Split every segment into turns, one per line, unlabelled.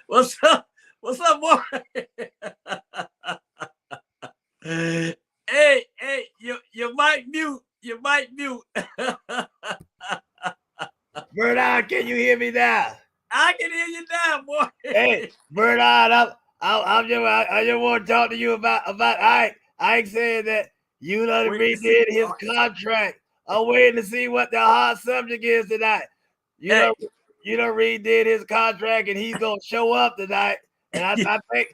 What's up? What's up, boy? Hey, you might mute. You might mute.
Bernard, can you hear me now?
I can hear you now, boy.
Hey, Bernard, I just want to talk to you about I said that you done redid his contract. I'm waiting to see what the hot subject is tonight. You done redid his contract, and he's gonna show up tonight. And I think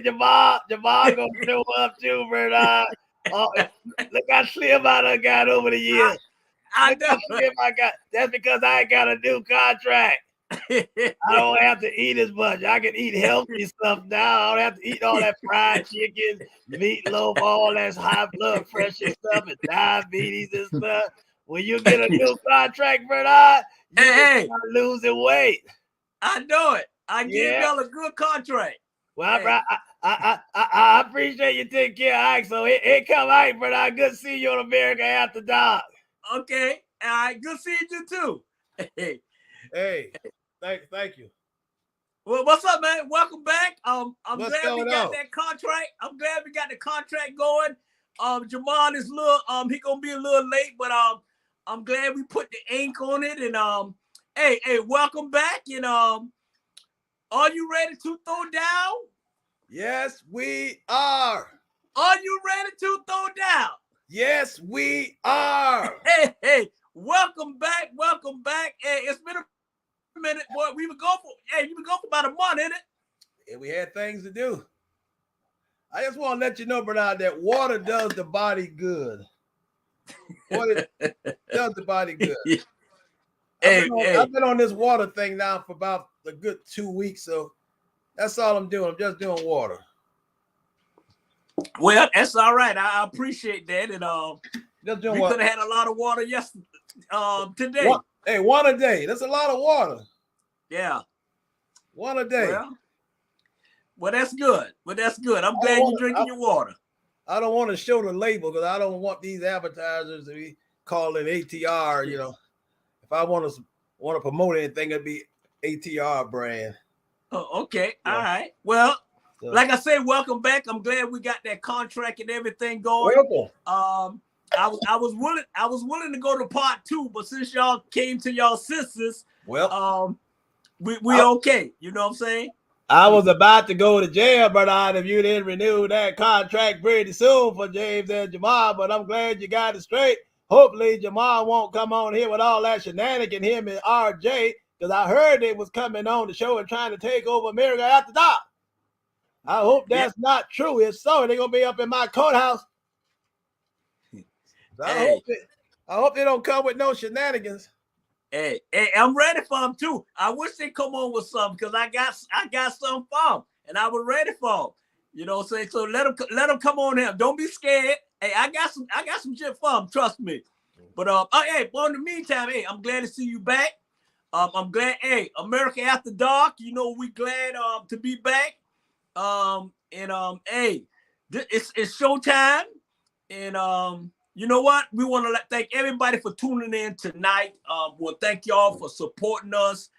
Jamal gonna show up too, Bernard. Oh, look how slim I done got over the years.
I know.
That's because I ain't got a new contract. I don't have to eat as much. I can eat healthy stuff now. I don't have to eat all that fried chicken, meatloaf, all that high blood pressure stuff and diabetes and stuff. When you get a new contract, Bernard, you start losing weight.
I know it. I give y'all a good contract.
Well, I appreciate you taking care of Ike. So it come out, Bernard. Good to see you on America After Dark.
Okay. All right. Good seeing you too.
Hey, thank you.
Well, what's up, man? Welcome back. I'm
what's
glad we got that contract. I'm glad we got the contract going. Jamal is he gonna be a little late, but I'm glad we put the ink on it. And hey, welcome back. And are you ready to throw down?
Yes, we are.
Are you ready to throw down?
Yes, we are.
Hey, welcome back. Hey, it's been a minute, boy. You've been gone for about a month, ain't it?
Yeah, we had things to do. I just want to let you know, Bernard, that water does the body good. Water does the body good. I've been on this water thing now for about a good 2 weeks, so that's all I'm doing. I'm just doing water.
Well, that's all right. I appreciate that. And we could have had a lot of water today.
One a day. That's a lot of water.
Yeah.
One a day.
Well, that's good. I'm glad you're drinking your water.
I don't want to show the label because I don't want these advertisers to be calling ATR. You know, if I want to promote anything, it'd be ATR brand.
Oh, okay. Yeah. All right. Well, like I said, welcome back. I'm glad we got that contract and everything going.
Welcome.
I was willing to go to part 2, but since y'all came to y'all senses, well, we okay. You know what I'm saying?
I was about to go to jail, Bernard, if you didn't renew that contract pretty soon for James and Jamal, but I'm glad you got it straight. Hopefully Jamal won't come on here with all that shenanigan, him and RJ, because I heard they was coming on the show and trying to take over America After Dark. I hope that's not true. If so, they're going to be up in my courthouse. I hope they don't come with no shenanigans.
Hey, I'm ready for them too. I wish they come on with something because I got some for them and I was ready for them. You know what I'm saying? So let them come on here. Don't be scared. Hey, I got some shit for them. Trust me. But hey, in the meantime, hey, I'm glad to see you back. I'm glad. Hey, America After Dark. You know, we glad to be back. Hey, it's showtime, and you know what? We want to thank everybody for tuning in tonight. We'll thank y'all for supporting us.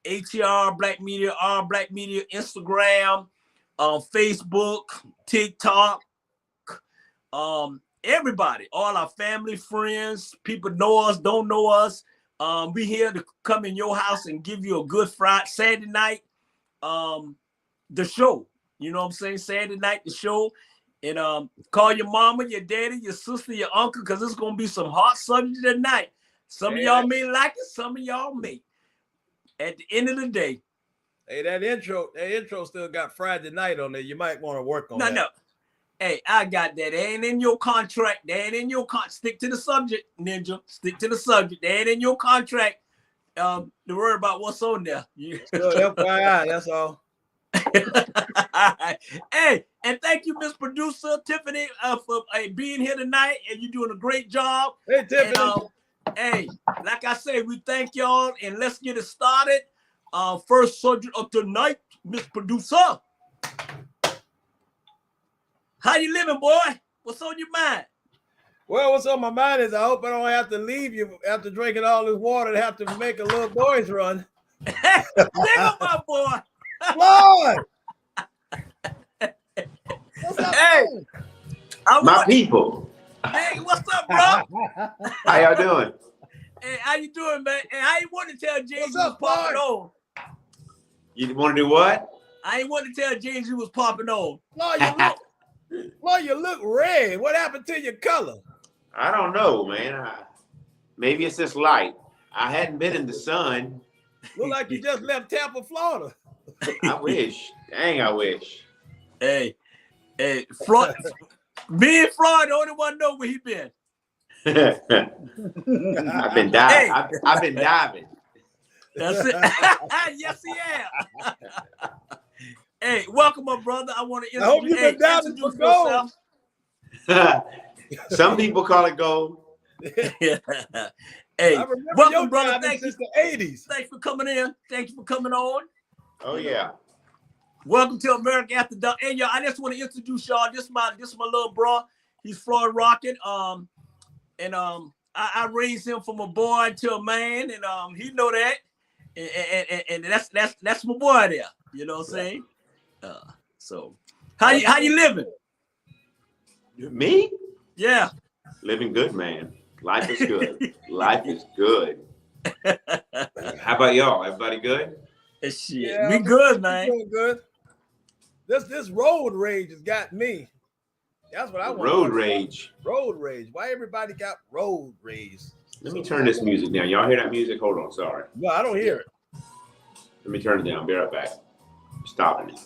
ATR Black Media, R Black Media, Instagram, Facebook, TikTok. Everybody, all our family, friends, people know us, don't know us. We here to come in your house and give you a good Saturday night. The show, you know what I'm saying? Saturday night, the show, and call your mama, your daddy, your sister, your uncle, because it's gonna be some hot subject tonight. Some of y'all may like it, some of y'all may. At the end of the day,
hey, that intro still got Friday night on there. You might want to work on that.
No. Hey, I got that. That ain't in your contract. That ain't in your Stick to the subject, Ninja. Stick to the subject. That ain't in your contract. To worry about what's on there.
So FYI, that's all.
Hey, and thank you, Miss Producer Tiffany, for being here tonight, and you're doing a great job.
Hey, Tiffany.
And, hey, like I say, we thank y'all, and let's get it started. First subject of tonight, Miss Producer. How you living, boy? What's on your mind?
Well, what's on my mind is I hope I don't have to leave you after drinking all this water to have to make a little boys run.
There, my boy.
Lord. What's up,
hey,
my people.
Hey, what's up, bro?
How y'all doing?
Hey, how you doing, man? Hey, I ain't want to tell James
what's
you was
up,
popping on.
You want to do what?
I ain't want to tell James you was popping on.
Lord, you look red. What happened to your color?
I don't know, man. Maybe it's this light. I hadn't been in the sun.
Look like you just left Tampa, Florida.
I wish. Dang, I wish.
Hey, Floyd. Me and Floyd, the only one know where he been.
I've been diving.
Hey.
I've been diving.
That's it. Yes, he has. Hey, welcome, my brother. I want to introduce,
I hope you've been diving for gold.
Some people call it gold.
Hey, welcome, brother. Thank you.
Since the 80s.
Thanks for coming in. Thank you for coming on.
Oh yeah.
Welcome to America After Dark. Hey, y'all, I just want to introduce y'all. This my little bro. He's Floyd Rocket. I raised him from a boy to a man, and he know that. And that's my boy there. You know what I'm saying? So how you living?
Me?
Yeah.
Living good, man. Life is good. Life is good. How about y'all? Everybody good?
Shit. Yeah, we good, man.
Doing good. This road rage has got me. That's what I want.
Road rage.
Road rage. Why everybody got road rage?
Let me turn this music down. Y'all hear that music? Hold on, sorry.
No, I don't hear it.
Let me turn it down. Be right back. I'm stopping it.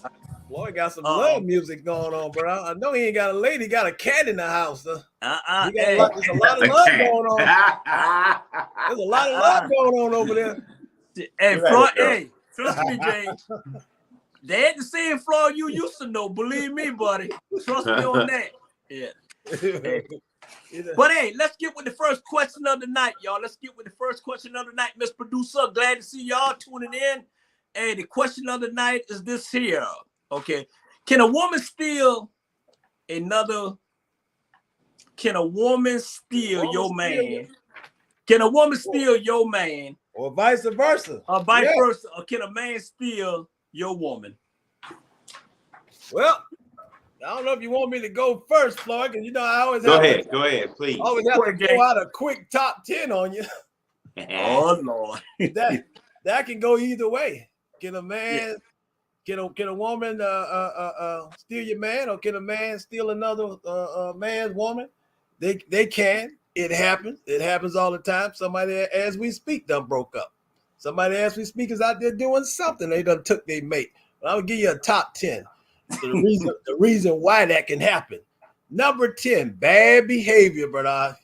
Floyd got some love music going on, bro. I know he ain't got a lady, got a cat in the house. There's a lot of love going on. There's a lot of love going on over there.
Hey, Floyd, hey, trust me, James. They ain't the same Floyd you used to know. Believe me, buddy. Trust me on that. Yeah. Hey. But hey, let's get with the first question of the night, y'all. Let's get with the first question of the night. Miss Producer, glad to see y'all tuning in. Hey, the question of the night is this here. Okay. Can a woman steal your man? Can a woman steal your man?
Or vice versa.
Or vice versa. Or can a man steal your woman?
Well, I don't know if you want me to go first, Floyd, because I always
go ahead, please.
I always have to go out a quick top 10 on you.
Oh Lord.
that can go either way. Can a man can a woman steal your man, or can a man steal another man's woman? They can. It happens. It happens all the time. Somebody as we speak done broke up. Somebody as we speak is out there doing something. They done took their mate. But I'll give you a top 10. The reason why that can happen. Number 10, bad behavior, brother.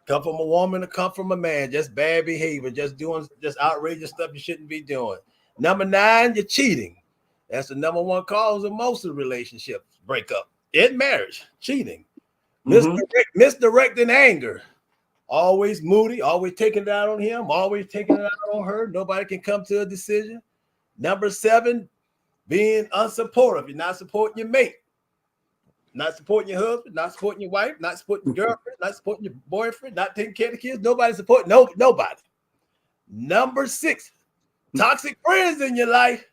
Come from a woman or come from a man. Just bad behavior. Just outrageous stuff you shouldn't be doing. Number 9, you're cheating. That's the number 1 cause of most of relationships breakup in marriage. Cheating. Misdirecting anger. always moody, always taking it out on him, always taking it out on her. Nobody can come to a decision. Number 7, being unsupportive. You're not supporting your mate, not supporting your husband, not supporting your wife, not supporting your girlfriend, not supporting your boyfriend, not taking care of the kids. Nobody supporting nobody. Number 6, toxic friends in your life.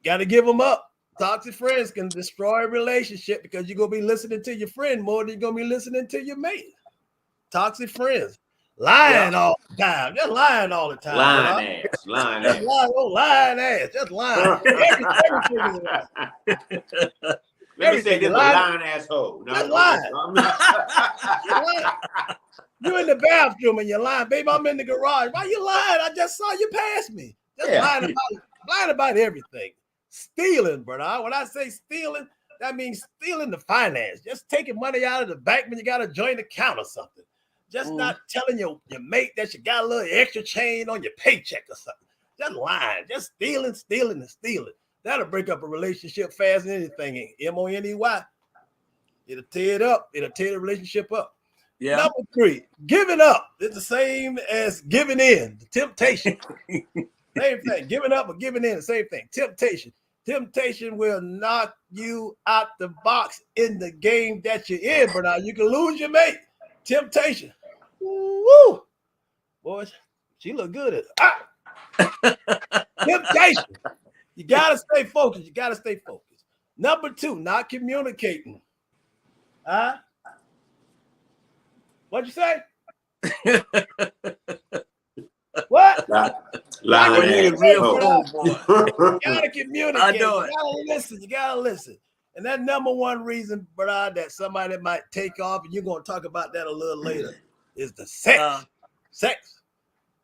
Got to give them up. Toxic friends can destroy a relationship because you're going to be listening to your friend more than you're going to be listening to your mate. Toxic friends. Lying all the time. Just lying all the time.
Lying ass. Lying
just
ass.
lying ass. Just lying. Everything is lying.
Let me say this, a lying asshole. No,
just lying. You're in the bathroom and you're lying. Baby, I'm in the garage. Why you lying? I just saw you pass me. Just lying about everything. Stealing, brother. When I say stealing, that means stealing the finance. Just taking money out of the bank when you got a joint account or something. Just not telling your mate that you got a little extra change on your paycheck or something. Just lying. Just stealing. That'll break up a relationship faster than anything. MONEY. It'll tear it up. It'll tear the relationship up.
Yeah.
Number 3, giving up. It's the same as giving in. The temptation. Same thing. Giving up or giving in, the same thing. Temptation. Temptation will knock you out the box in the game that you're in, but you can lose your mate. Temptation. Woo! Boy, she look good at it. Temptation. You gotta stay focused. Number 2, not communicating. What'd you say? What?
Lying ass.
You gotta communicate.
I know it.
You gotta listen. And that number 1 reason, brother, that somebody might take off, and you're gonna talk about that a little later, is the sex. Sex.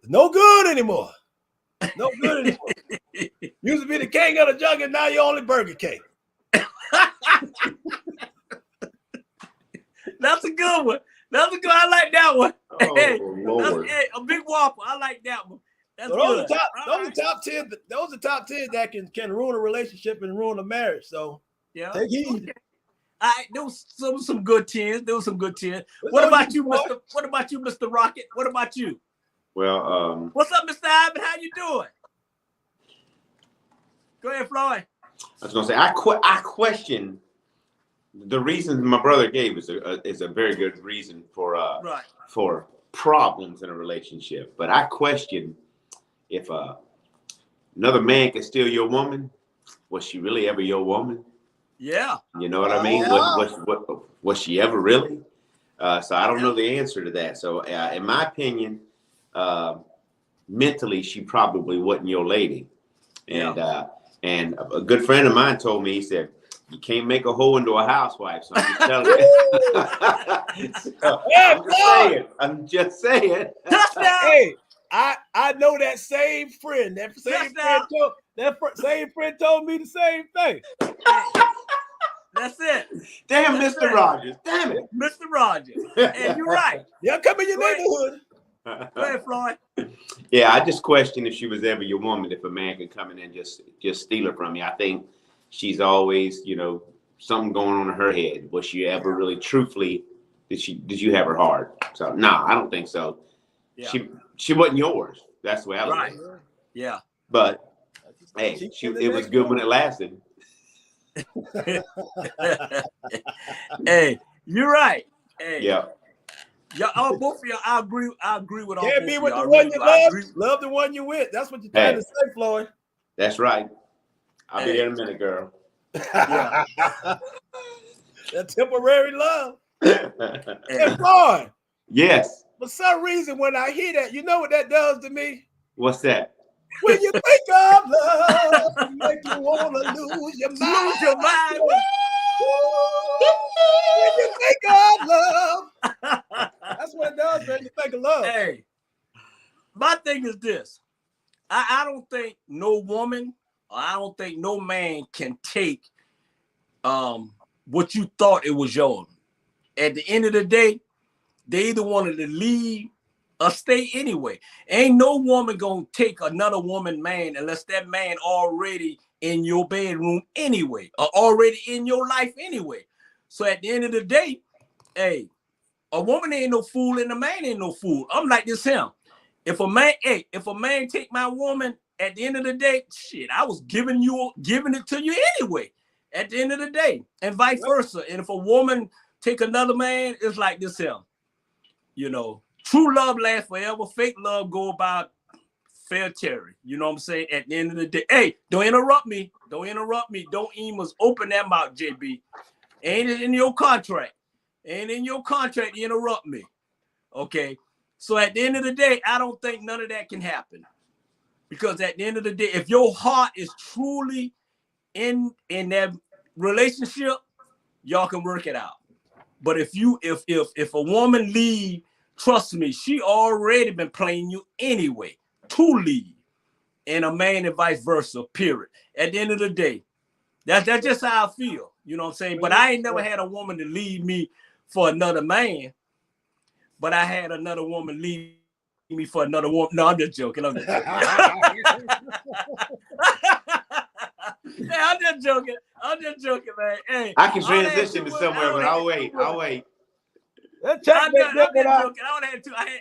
It's no good anymore. No good anymore. Used to be the king of the jungle, now you're only Burger King.
That's a good one. I like that one.
Oh,
hey,
Lord.
a big whopper. I like that one. That's
So
good.
those are top 10. Those are top 10 that can ruin a relationship and ruin a marriage. So
yeah,
take heed.
Okay. There was some good 10s. What about you, Mr.? What about you, Mr. Rocket? What about you?
Well,
what's up, Mr. Ivan? How you doing? Go ahead, Floyd.
I was gonna say I question the reason my brother gave is a very good reason for problems in a relationship. But I question if another man can steal your woman. Was she really ever your woman?
Yeah.
You know what I mean? Was she ever really? So I don't know the answer to that. So in my opinion, mentally, she probably wasn't your lady. And and a good friend of mine told me, he said, you can't make a hoe into a housewife. So I'm just telling you. I'm just saying.
Touchdown.
Hey, I know that same friend. That same friend told me the same thing.
That's it.
Damn, Mr. Rogers. Damn it.
Mr. Rogers. And you're right.
Yeah, come in your neighborhood.
Go ahead, Floyd.
Yeah, I just question if she was ever your woman, if a man could come in and just steal her from you. I think she's always, something going on in her head. Was she ever really truthfully, did you have her heart? So no, I don't think so. Yeah. She wasn't yours. That's the way I look at it.
Yeah.
But hey, it was good when it lasted.
Hey, you're right. Hey.
Yeah.
Y'all, both of y'all, I agree with all.
Can't be with the one you love. Love the one you with. That's what you're trying to say, Floyd.
That's right. I'll be there in a minute, girl.
Yeah. That temporary love. And Floyd.
Yes.
For some reason, when I hear that, you know what that does to me?
What's that?
When you think of love, it make you want to lose your mind.
Lose your mind.
When you think of love. That's what it does, man. You think of love.
Hey, my thing is this. I don't think no woman, or I don't think no man can take what you thought it was yours. At the end of the day, they either wanted to leave or stay anyway. Ain't no woman gonna take another woman man unless that man already in your bedroom anyway, or already in your life anyway. So at the end of the day, hey, A woman ain't no fool and a man ain't no fool. I'm like this him. If a man take my woman, at the end of the day, shit, I was giving it to you anyway. At the end of the day, and vice versa. And if a woman take another man, it's like this him. You know, true love lasts forever. Fake love go about fair Terry. You know what I'm saying? At the end of the day, hey, don't interrupt me. Don't even open that mouth, JB. Ain't it in your contract? Ain't in your contract to interrupt me. Okay. So at the end of the day, I don't think none of that can happen. Because at the end of the day, if your heart is truly in that relationship, y'all can work it out. But if a woman leave, trust me, she already been playing you anyway to leave. And a man and vice versa, period. At the end of the day, that's just how I feel. You know what I'm saying? But I ain't never had a woman to leave me for another man. But I had another woman leave me for another woman. No, I'm just joking. I'm just joking, man. Hey,
I can transition to somewhere, but I'll wait.
I'm just joking.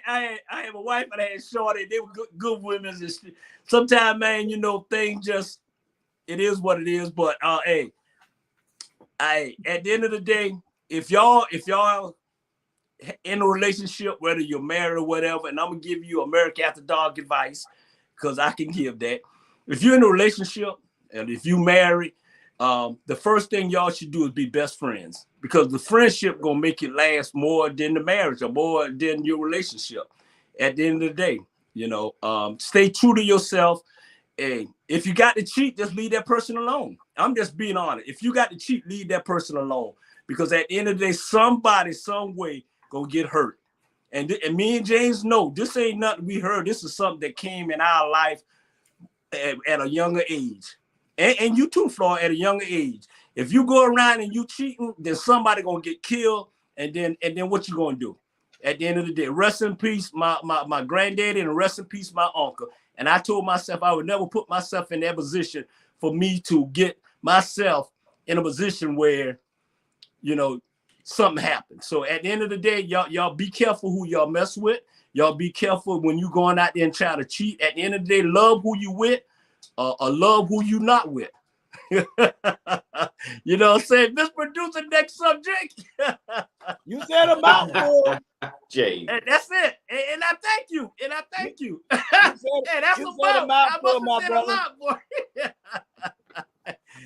I had a wife and I had shorty. They were good women. Sometimes, man, you know, things just, it is what it is. But hey, at the end of the day, if y'all in a relationship, whether you're married or whatever, and I'm gonna give you America After Dark advice, because I can give that. If you're in a relationship and if you married, the first thing y'all should do is be best friends, because the friendship gonna make it last more than the marriage or more than your relationship. At the end of the day, you know, stay true to yourself. And if you got to cheat, just leave that person alone. I'm just being honest. If you got to cheat, leave that person alone, because at the end of the day, somebody, some way, gonna get hurt. And me and James know this ain't nothing we heard. This is something that came in our life at a younger age. And you too, Floyd, at a younger age. If you go around and you cheating, then somebody gonna get killed. And then what you gonna do? At the end of the day, rest in peace, my granddaddy, and rest in peace, my uncle. And I told myself I would never put myself in that position for me to get myself in a position where, you know, something happened. So at the end of the day, y'all be careful who y'all mess with. Y'all be careful when you going out there and trying to cheat. At the end of the day, love who you with, or love who you not with. You know what I'm saying? This producer, next subject.
You said a mouthful.
Jay.
And that's it. And I thank you. And I thank you.
Hey,
that's a mouthful, my brother.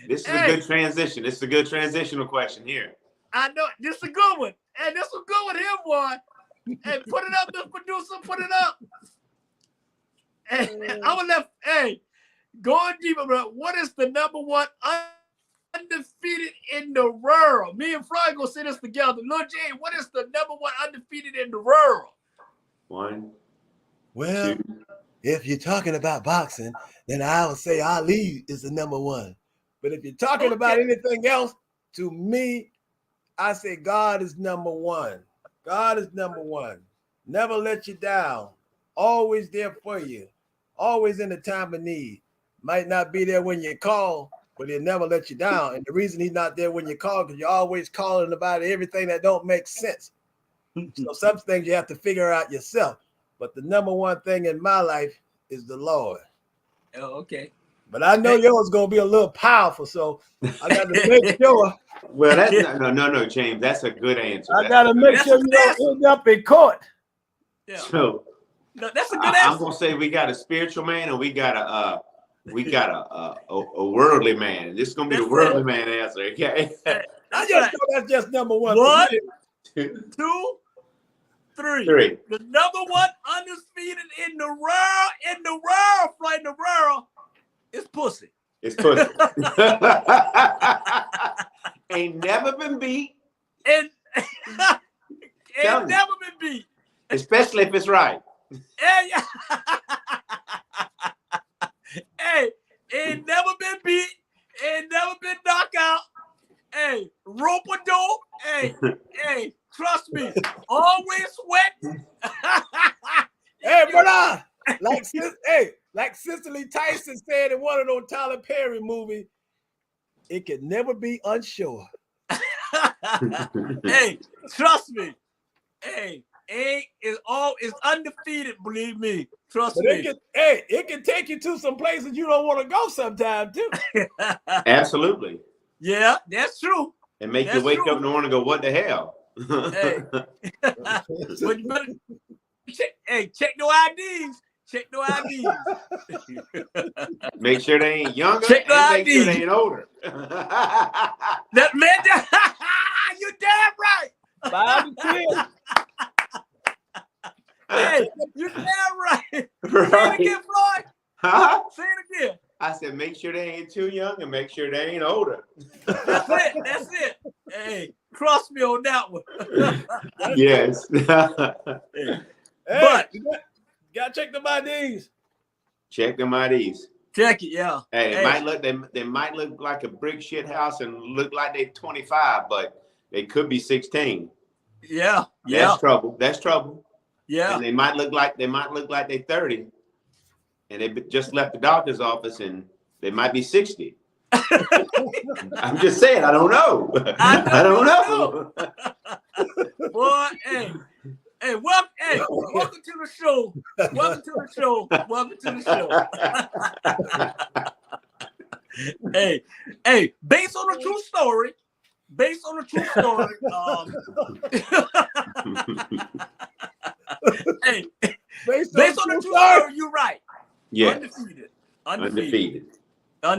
This is a good transition. This is a good transitional question here.
I know this is a good one. And this is a good one here, boy. Hey, put it up, this producer, put it up. Hey, I would let, hey, going deeper, bro. What is the number one undefeated in the world? Me and Floyd gonna say this together. Lil J, what is the number one undefeated in the world?
One.
Well,
two.
If you're talking about boxing, then I would say Ali is the number one. But if you're talking about anything else, to me, I say God is number one. God is number one. Never let you down. Always there for you. Always in the time of need. Might not be there when you call, but he'll never let you down. And the reason he's not there when you call, because you're always calling about everything that don't make sense. So some things you have to figure out yourself. But the number one thing in my life is the Lord.
Oh, okay.
But I know yours is going to be a little powerful, so I got to make sure.
Well, that's no, James. That's a good answer.
I got to make sure you don't end up in court.
Yeah.
So,
no, that's a good answer.
I'm gonna say we got a spiritual man and we got a worldly man. This is gonna be the worldly man answer. Okay.
I just know that's just number one.
1, 2, 3. The number one undefeated in the world, is pussy.
It's pussy. Ain't never been beat.
And ain't never been beat.
Especially if it's right.
Hey, ain't never been beat. Ain't never been knocked out. Hey, rope-a-dope. Hey, trust me. Always sweating.
Hey, brother. Like Cicely Tyson said in one of those Tyler Perry movies, it can never be unsure.
Hey, trust me. Hey, A is undefeated. Believe me, trust
But
me.
it can take you to some places you don't want to go sometime too.
Absolutely.
Yeah, that's true.
And make
That's
you wake
true.
up in the morning and go, what the hell?
Hey, but you better check no IDs. Check no IDs.
Make sure they ain't younger
Check the
and make sure
IDs.
they ain't older.
That man, you damn right.
5 to 10.
Hey, you damn right. Say it
Right.
again, Floyd.
Huh?
Say it again.
I said, make sure they ain't too young and make sure they ain't older.
That's it. That's it. Hey, cross me on that one.
Yes.
Hey,
But
you gotta check the IDs.
Check them IDs.
check it, yeah.
Hey, it might look they might look like a brick shit house and look like they're 25, but they could be 16.
Yeah.
That's trouble. That's trouble.
Yeah.
And they might look like they're 30, and they just left the doctor's office and they might be 60. I'm just saying, I don't know. I don't know.
Boy, hey, welcome to the show. Welcome to the show. Welcome to the show. hey, based on a true story. Based on a true story. Hey, based on a true story, you're right.
Yeah.
Undefeated.
2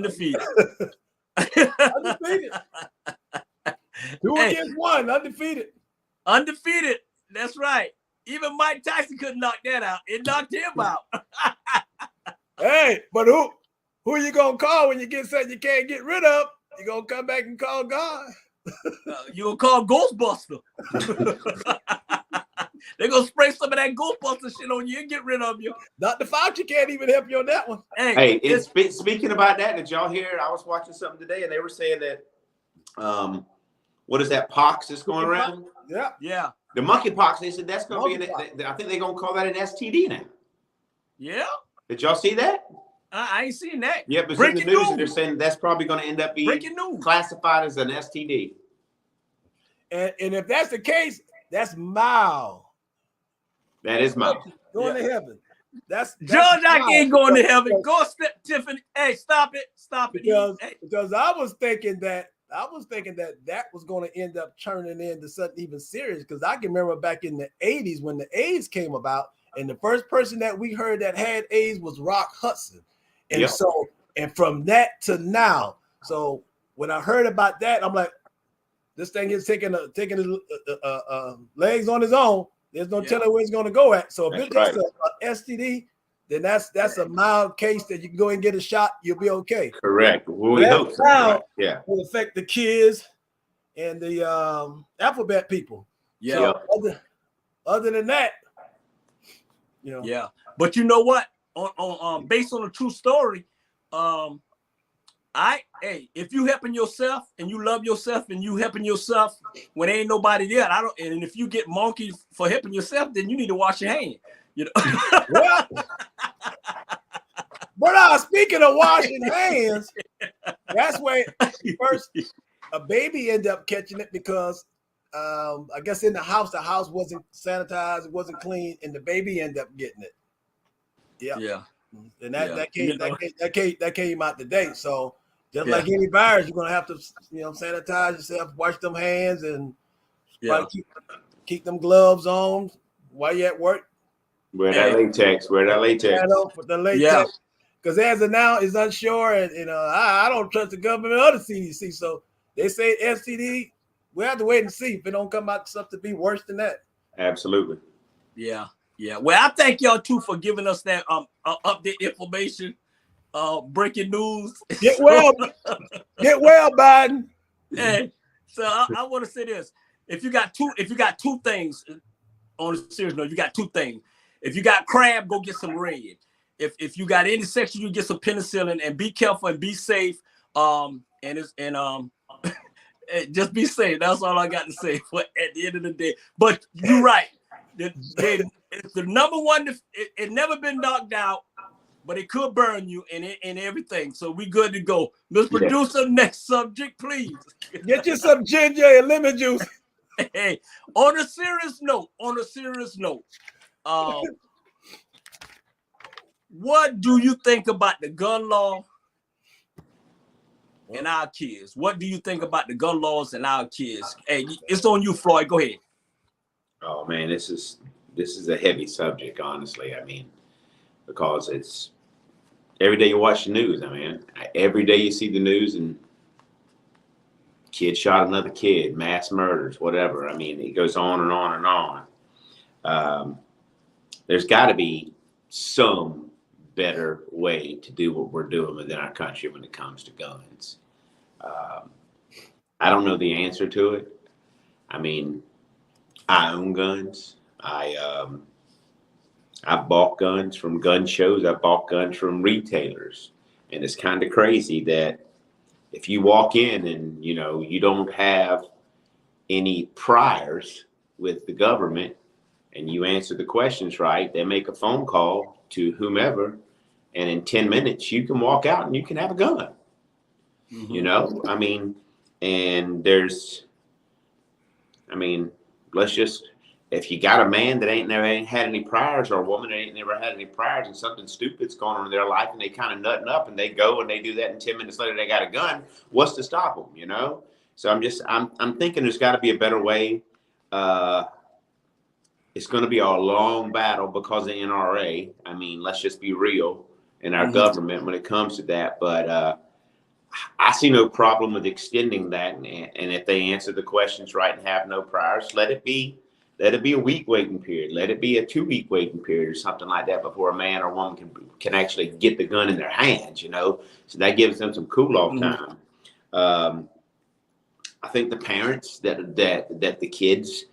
against 1, undefeated.
Undefeated. That's right. Even Mike Tyson couldn't knock that out. It knocked him out.
Hey, but who you gonna call when you get something you can't get rid of? You gonna come back and call God?
You'll call Ghostbuster. They're gonna spray some of that Ghostbuster shit on you and get rid of you.
Dr. Fauci can't even help you on that one.
Hey, speaking about that, did y'all hear? I was watching something today, and they were saying that, what is that pox that's going around?
Yeah.
The monkeypox. They said that's going to be. I think they're going to call that an STD now.
Yeah.
Did y'all see that?
I ain't seen that.
Yeah, but it's in the news, and they're saying that's probably going to end up being classified as an STD.
And if that's the case, that's mild.
That is mild.
Going to heaven. That's
Judge, I can't go into heaven. Go step, Tiffany. Hey, stop it.
Because I was thinking that was going to end up turning into something even serious. Because I can remember back in the 80s when the AIDS came about, and the first person that we heard that had AIDS was Rock Hudson. And so, and from that to now, so when I heard about that, I'm like, this thing is taking his legs on his own. There's no telling where it's going to go at. So if it's just an STD, then that's a mild case that you can go and get a shot. You'll be okay.
Correct. We hope so.
Right. Yeah. Will affect the kids and the alphabet people.
Yeah.
So other than that,
Yeah. But you know what? On based on a true story, if you helping yourself and you love yourself and you helping yourself when ain't nobody there, and if you get monkey for helping yourself, then you need to wash your hands.
Well, but speaking of washing hands, that's where first a baby ended up catching it because I guess in the house wasn't sanitized, it wasn't clean, and the baby ended up getting it. Yeah. And that came out today. So just like any virus, you're gonna have to sanitize yourself, wash them hands, and keep them gloves on while you're at work.
Wear that latex.
The latex. Because as of now, it's unsure, and I don't trust the government or the CDC. So they say STD. We have to wait and see if it don't come out something to be worse than that.
Absolutely.
Yeah. Well, I thank y'all too for giving us that update information. Breaking news.
Get well, Biden.
Hey, so I want to say this: if you got two things on a serious note, you got two things. If you got crab, go get some red. If you got any section, you get some penicillin, and be careful and be safe. Just be safe. That's all I got to say for at the end of the day. But you're right. It's the number one. It never been knocked out, but it could burn you and everything. So we good to go. Mr. Producer, next subject, please.
Get you some ginger and lemon juice.
Hey, on a serious note, what do you think about the gun law and our kids? What do you think about the gun laws and our kids? Hey, it's on you, Floyd. Go ahead.
Oh man, this is a heavy subject, honestly. I mean, because it's every day you watch the news. I mean, every day you see the news and kid shot another kid, mass murders, whatever. I mean, it goes on and on and on. There's got to be some better way to do what we're doing within our country when it comes to guns. I don't know the answer to it. I mean, I own guns. I've bought guns from gun shows. I've bought guns from retailers, and it's kind of crazy that if you walk in and you don't have any priors with the government and you answer the questions right, they make a phone call to whomever, and in 10 minutes you can walk out and you can have a gun. Mm-hmm. I mean, and let's just, if you got a man that ain't had any priors, or a woman that ain't never had any priors, and something stupid's going on in their life and they kind of nutting up and they go and they do that, and 10 minutes later they got a gun, what's to stop them, So I'm thinking there's got to be a better way. It's going to be a long battle because of the NRA. I mean, let's just be real in our government when it comes to that. But I see no problem with extending that. And if they answer the questions right and have no priors, let it be a week waiting period. Let it be a 2-week waiting period or something like that before a man or woman can actually get the gun in their hands, So that gives them some cool off time. I think the parents that the kids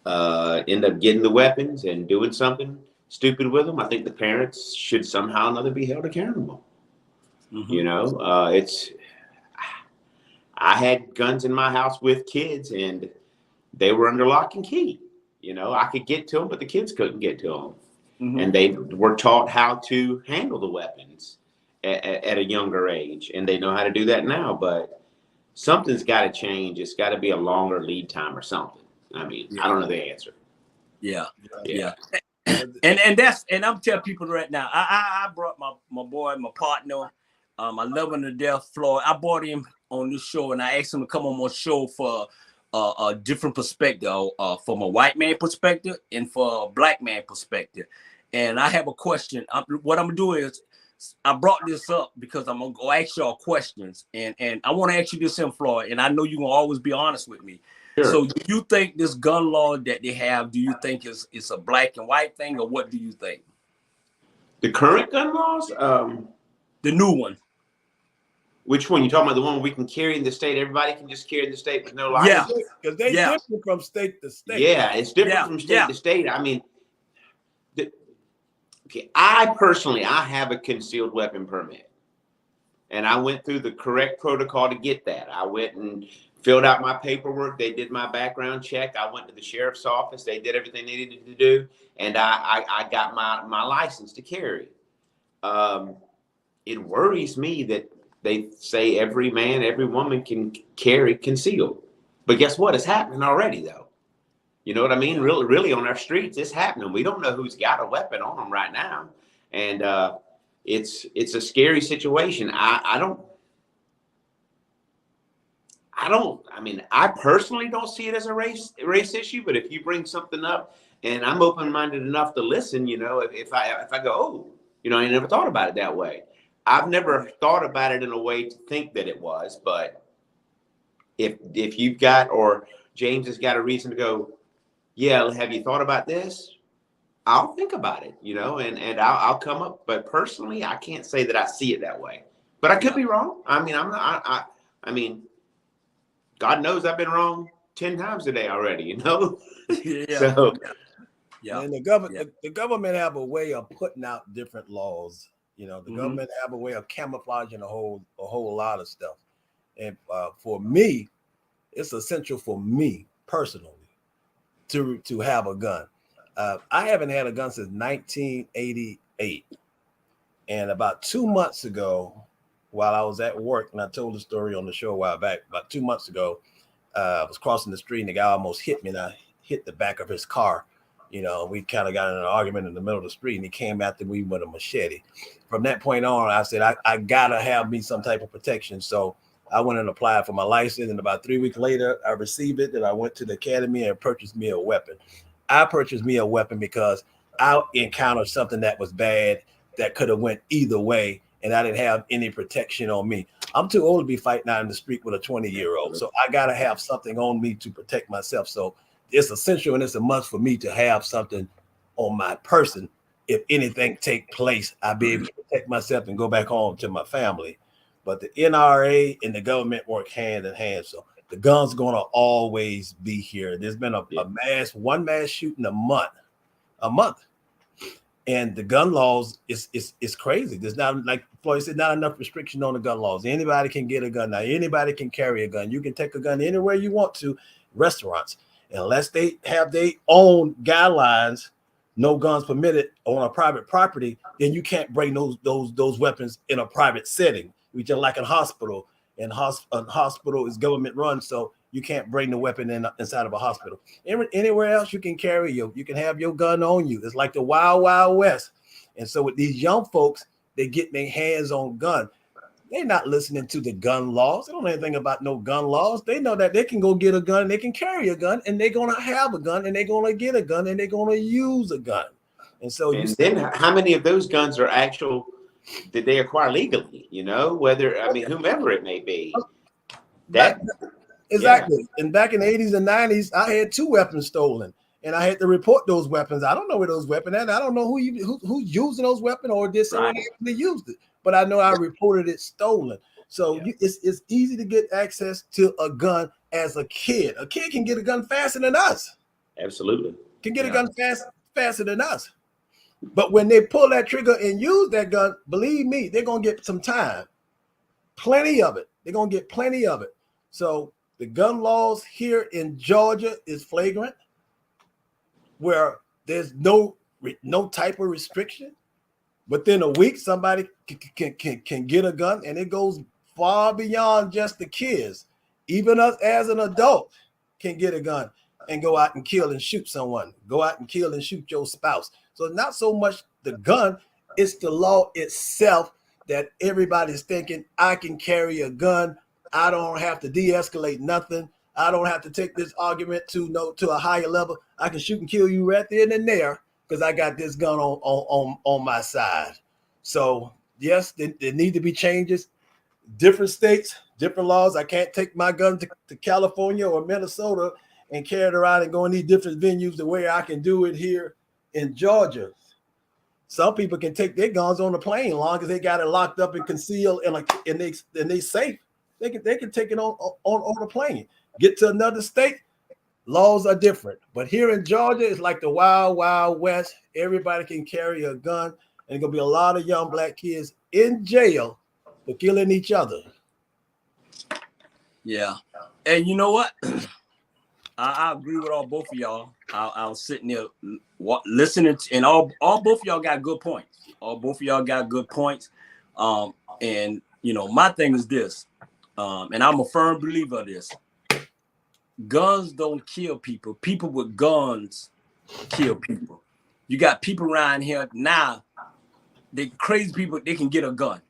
end up getting the weapons and doing something stupid with them, I think the parents should somehow or another be held accountable. I had guns in my house with kids and they were under lock and key. I could get to them, but the kids couldn't get to them. And they were taught how to handle the weapons at a younger age. And they know how to do that now, but something's got to change. It's got to be a longer lead time or something. I mean, I don't know the answer.
Yeah. And I'm telling people right now, I brought my boy, my partner, I love him to death, Floyd. I brought him on this show and I asked him to come on my show for a different perspective, from a white man perspective and for a black man perspective. And I have a question. What I'm gonna do is, I brought this up because I'm gonna go ask y'all questions, and I want to ask you this, Floyd, and I know you're gonna always be honest with me. Sure. So, do you think this gun law that they have, do you think it's a black and white thing, or what do you think?
The current gun laws,
the new one.
Which one? You talking about the one we can carry in the state? Everybody can just carry in the state with no license?
Yeah, because they different from state to state.
Yeah, it's different from state to state. I mean, I personally have a concealed weapon permit. And I went through the correct protocol to get that. I went and filled out my paperwork. They did my background check. I went to the sheriff's office. They did everything they needed to do. And I got my license to carry. It worries me that they say every man, every woman can carry concealed. But guess what? It's happening already, though. You know what I mean? Really on our streets, it's happening. We don't know who's got a weapon on them right now. And it's a scary situation. I mean, I personally don't see it as a race issue, but if you bring something up and I'm open-minded enough to listen, if I go, oh, I never thought about it that way. I've never thought about it in a way to think that it was, but if you've got, or James has got a reason to go, yeah, have you thought about this? I'll think about it, and I'll come up. But personally, I can't say that I see it that way. But I could be wrong. I mean, I'm not. I mean, God knows I've been wrong 10 times today already.
Yeah.
So,
yeah. And the government have a way of putting out different laws. The government have a way of camouflaging a whole lot of stuff. And for me, it's essential for me personally to have a gun. I haven't had a gun since 1988. And about 2 months ago, while I was at work, and I told the story on the show a while back, about 2 months ago, I was crossing the street and the guy almost hit me, and I hit the back of his car. We kind of got in an argument in the middle of the street, and he came after me with a machete. From that point on, I said, I gotta have me some type of protection. So I went and applied for my license, and about 3 weeks later, I received it, and I went to the academy and purchased me a weapon. I purchased me a weapon because I encountered something that was bad that could have went either way, and I didn't have any protection on me. I'm too old to be fighting out in the street with a 20-year-old, so I got to have something on me to protect myself. So it's essential and it's a must for me to have something on my person. If anything take place, I'll be able to protect myself and go back home to my family. But the NRA and the government work hand in hand. So the gun's going to always be here. There's been one mass shooting a month. And the gun laws is crazy. There's not, like Floyd said, not enough restriction on the gun laws. Anybody can get a gun now. Anybody can carry a gun. You can take a gun anywhere you want to. Restaurants, unless they have their own guidelines, no guns permitted on a private property, then you can't bring those weapons in a private setting. We just like a hospital, and a hospital is government run, so you can't bring the weapon inside of a hospital. Anywhere else you can carry you can have your gun on you. It's like the wild, wild west. And so with these young folks, they get their hands on gun. They're not listening to the gun laws. They don't know anything about no gun laws. They know that they can go get a gun, and they can carry a gun, and they're going to have a gun, and they're going to get a gun, and they're going to use a gun. And so
then how many of those guns are actual that they acquire legally, whether, whomever it may be.
Exactly. Yeah. And back in the 80s and 90s, I had 2 weapons stolen, and I had to report those weapons. I don't know where those weapons are. I don't know who's using those weapons, or did someone actually use it. But I know I reported it stolen. So it's easy to get access to a gun as a kid. A kid can get a gun faster than us.
Absolutely.
Can get a gun faster than us. But when they pull that trigger and use that gun, believe me, they're going to get some time. Plenty of it. They're going to get plenty of it. So the gun laws here in Georgia is flagrant, where there's no type of restriction. Within a week, somebody can get a gun, and it goes far beyond just the kids. Even us as an adult can get a gun and go out and kill and shoot someone. Go out and kill and shoot your spouse. So not so much the gun, it's the law itself that everybody's thinking, I can carry a gun. I don't have to de-escalate nothing. I don't have to take this argument to a higher level. I can shoot and kill you right there and there because I got this gun on my side. So yes, there need to be changes. Different states, different laws. I can't take my gun to California or Minnesota and carry it around and go in these different venues the way I can do it here in Georgia. Some people can take their guns on the plane, long as they got it locked up and concealed and they safe. They can take it on the plane. Get to another state, laws are different. But here in Georgia, it's like the wild, wild west. Everybody can carry a gun, and there's gonna be a lot of young black kids in jail for killing each other.
Yeah, and you know what? I agree with both of y'all. I was sitting there listening, and all both of y'all got good points. Both of y'all got good points. And my thing is this, and I'm a firm believer of this. Guns don't kill people. People with guns kill people. You got people around here now, they crazy people, they can get a gun.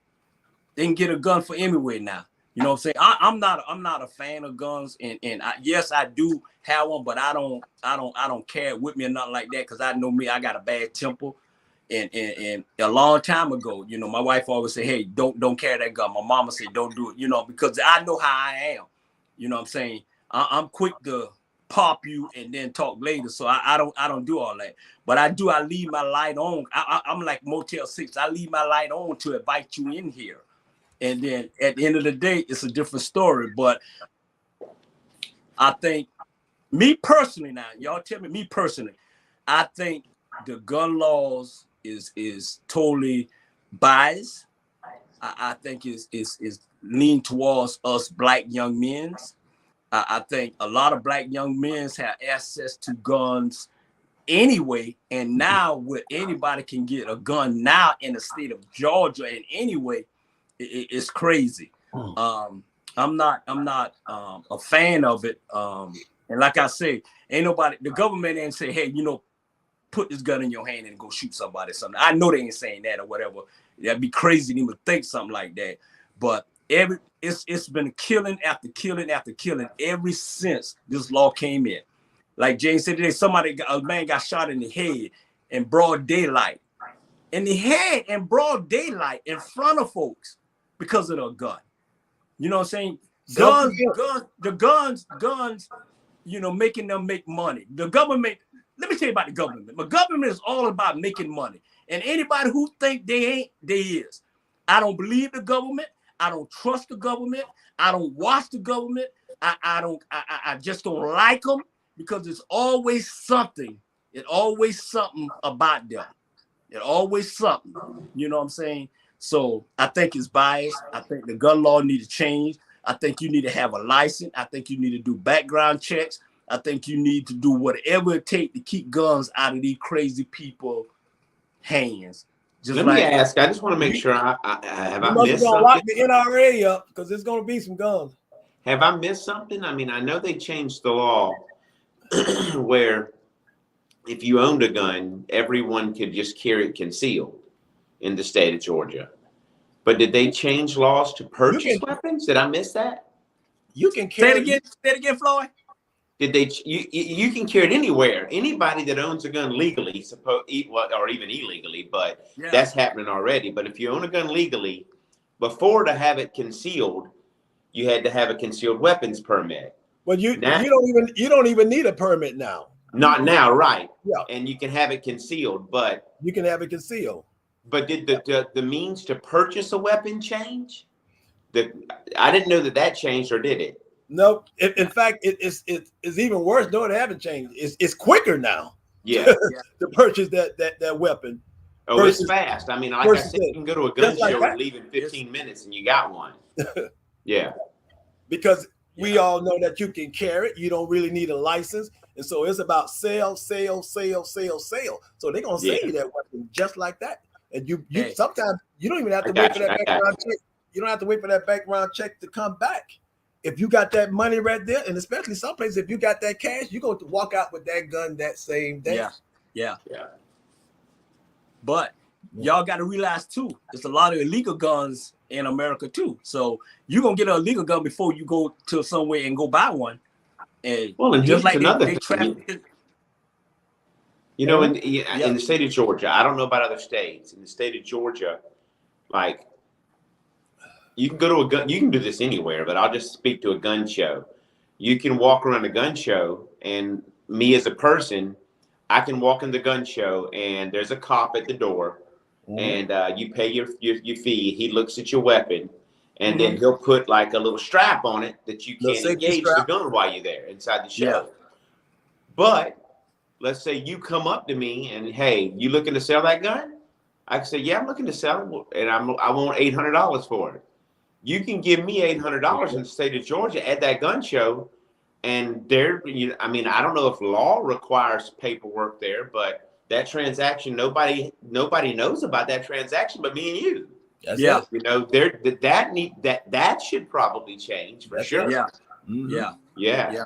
They can get a gun for anywhere now. You know what I'm saying? I'm not a fan of guns, and yes, I do have one, but I don't carry it with me or nothing like that, because I know me, I got a bad temper. And a long time ago, my wife always say, hey, don't carry that gun. My mama said, don't do it, because I know how I am. You know what I'm saying? I'm quick to pop you and then talk later. So I don't do all that. But I leave my light on. I'm like Motel 6. I leave my light on to invite you in here. And then at the end of the day, it's a different story. But I think, me personally now, y'all tell me personally, I think the gun laws is totally biased. I think is lean towards us black young men. I think a lot of black young men have access to guns anyway, and now where anybody can get a gun now in the state of Georgia, and anyway, it's crazy. I'm not a fan of it. And like I say, ain't nobody, the government ain't say, hey, put this gun in your hand and go shoot somebody or something. I know they ain't saying that or whatever. That'd be crazy to even think something like that. But it's been killing after killing after killing ever since this law came in. Like James said today, a man got shot in the head in broad daylight. In the head in broad daylight in front of folks because of the gun. You know what I'm saying? Guns, making them make money. The government, let me tell you about the government. The government is all about making money. And anybody who think they ain't, they is. I don't believe the government. I don't trust the government. I don't watch the government. I just don't like them because it's always something. It's always something about them. It's always something. You know what I'm saying? So I think it's biased. I think the gun law need to change. I think you need to have a license. I think you need to do background checks. I think you need to do whatever it takes to keep guns out of these crazy people's hands.
Let me ask. I just want to make sure I missed something.
Lock the NRA up because there's going to be some guns.
Have I missed something? I mean, I know they changed the law where if you owned a gun, everyone could just carry it concealed in the state of Georgia. But did they change laws to purchase weapons? Did I miss that?
You can carry
Say it again, Floyd.
Did they? You can carry it anywhere. Anybody that owns a gun legally, or even illegally, but that's happening already. But if you own a gun legally, before to have it concealed, you had to have a concealed weapons permit.
Well, you don't even need a permit now.
Not now, right?
Yeah.
And you can have it concealed, but
you can have it concealed.
But did the means to purchase a weapon change? I didn't know that changed, or did it?
No. In fact, it's even worse. No, it haven't changed. It's quicker now.
Yeah.
To purchase that weapon.
Oh, it's fast. I mean, like I said, you can go to a gun show and leave in 15 minutes, and you got one. Yeah.
Because we all know that you can carry it. You don't really need a license. And so it's about sale. So they're going to sell you that weapon just like that. And you sometimes you don't even have to wait for that background check. You don't have to wait for that background check to come back. If you got that money right there, and especially some places, if you got that cash, you're going to walk out with that gun that same day.
Yeah. But y'all got to realize too, there's a lot of illegal guns in America too. So you're going to get an illegal gun before you go to somewhere and go buy one. And
just like another thing. In the state of Georgia, I don't know about other states. In the state of Georgia, like you can go to a gun. You can do this anywhere, but I'll just speak to a gun show. You can walk around a gun show, and me as a person, I can walk in the gun show, and there's a cop at the door, and you pay your fee. He looks at your weapon, and then he'll put like a little strap on it that you can't engage the gun while you're there inside the show.
Yeah.
But let's say you come up to me and, hey, you looking to sell that gun? I can say, yeah, I'm looking to sell it, and I want $800 for it. You can give me $800 in the state of Georgia at that gun show, and I don't know if law requires paperwork there, but that transaction, nobody knows about that transaction but me and you. That should probably change for sure.
Yeah.
Mm-hmm.
Yeah.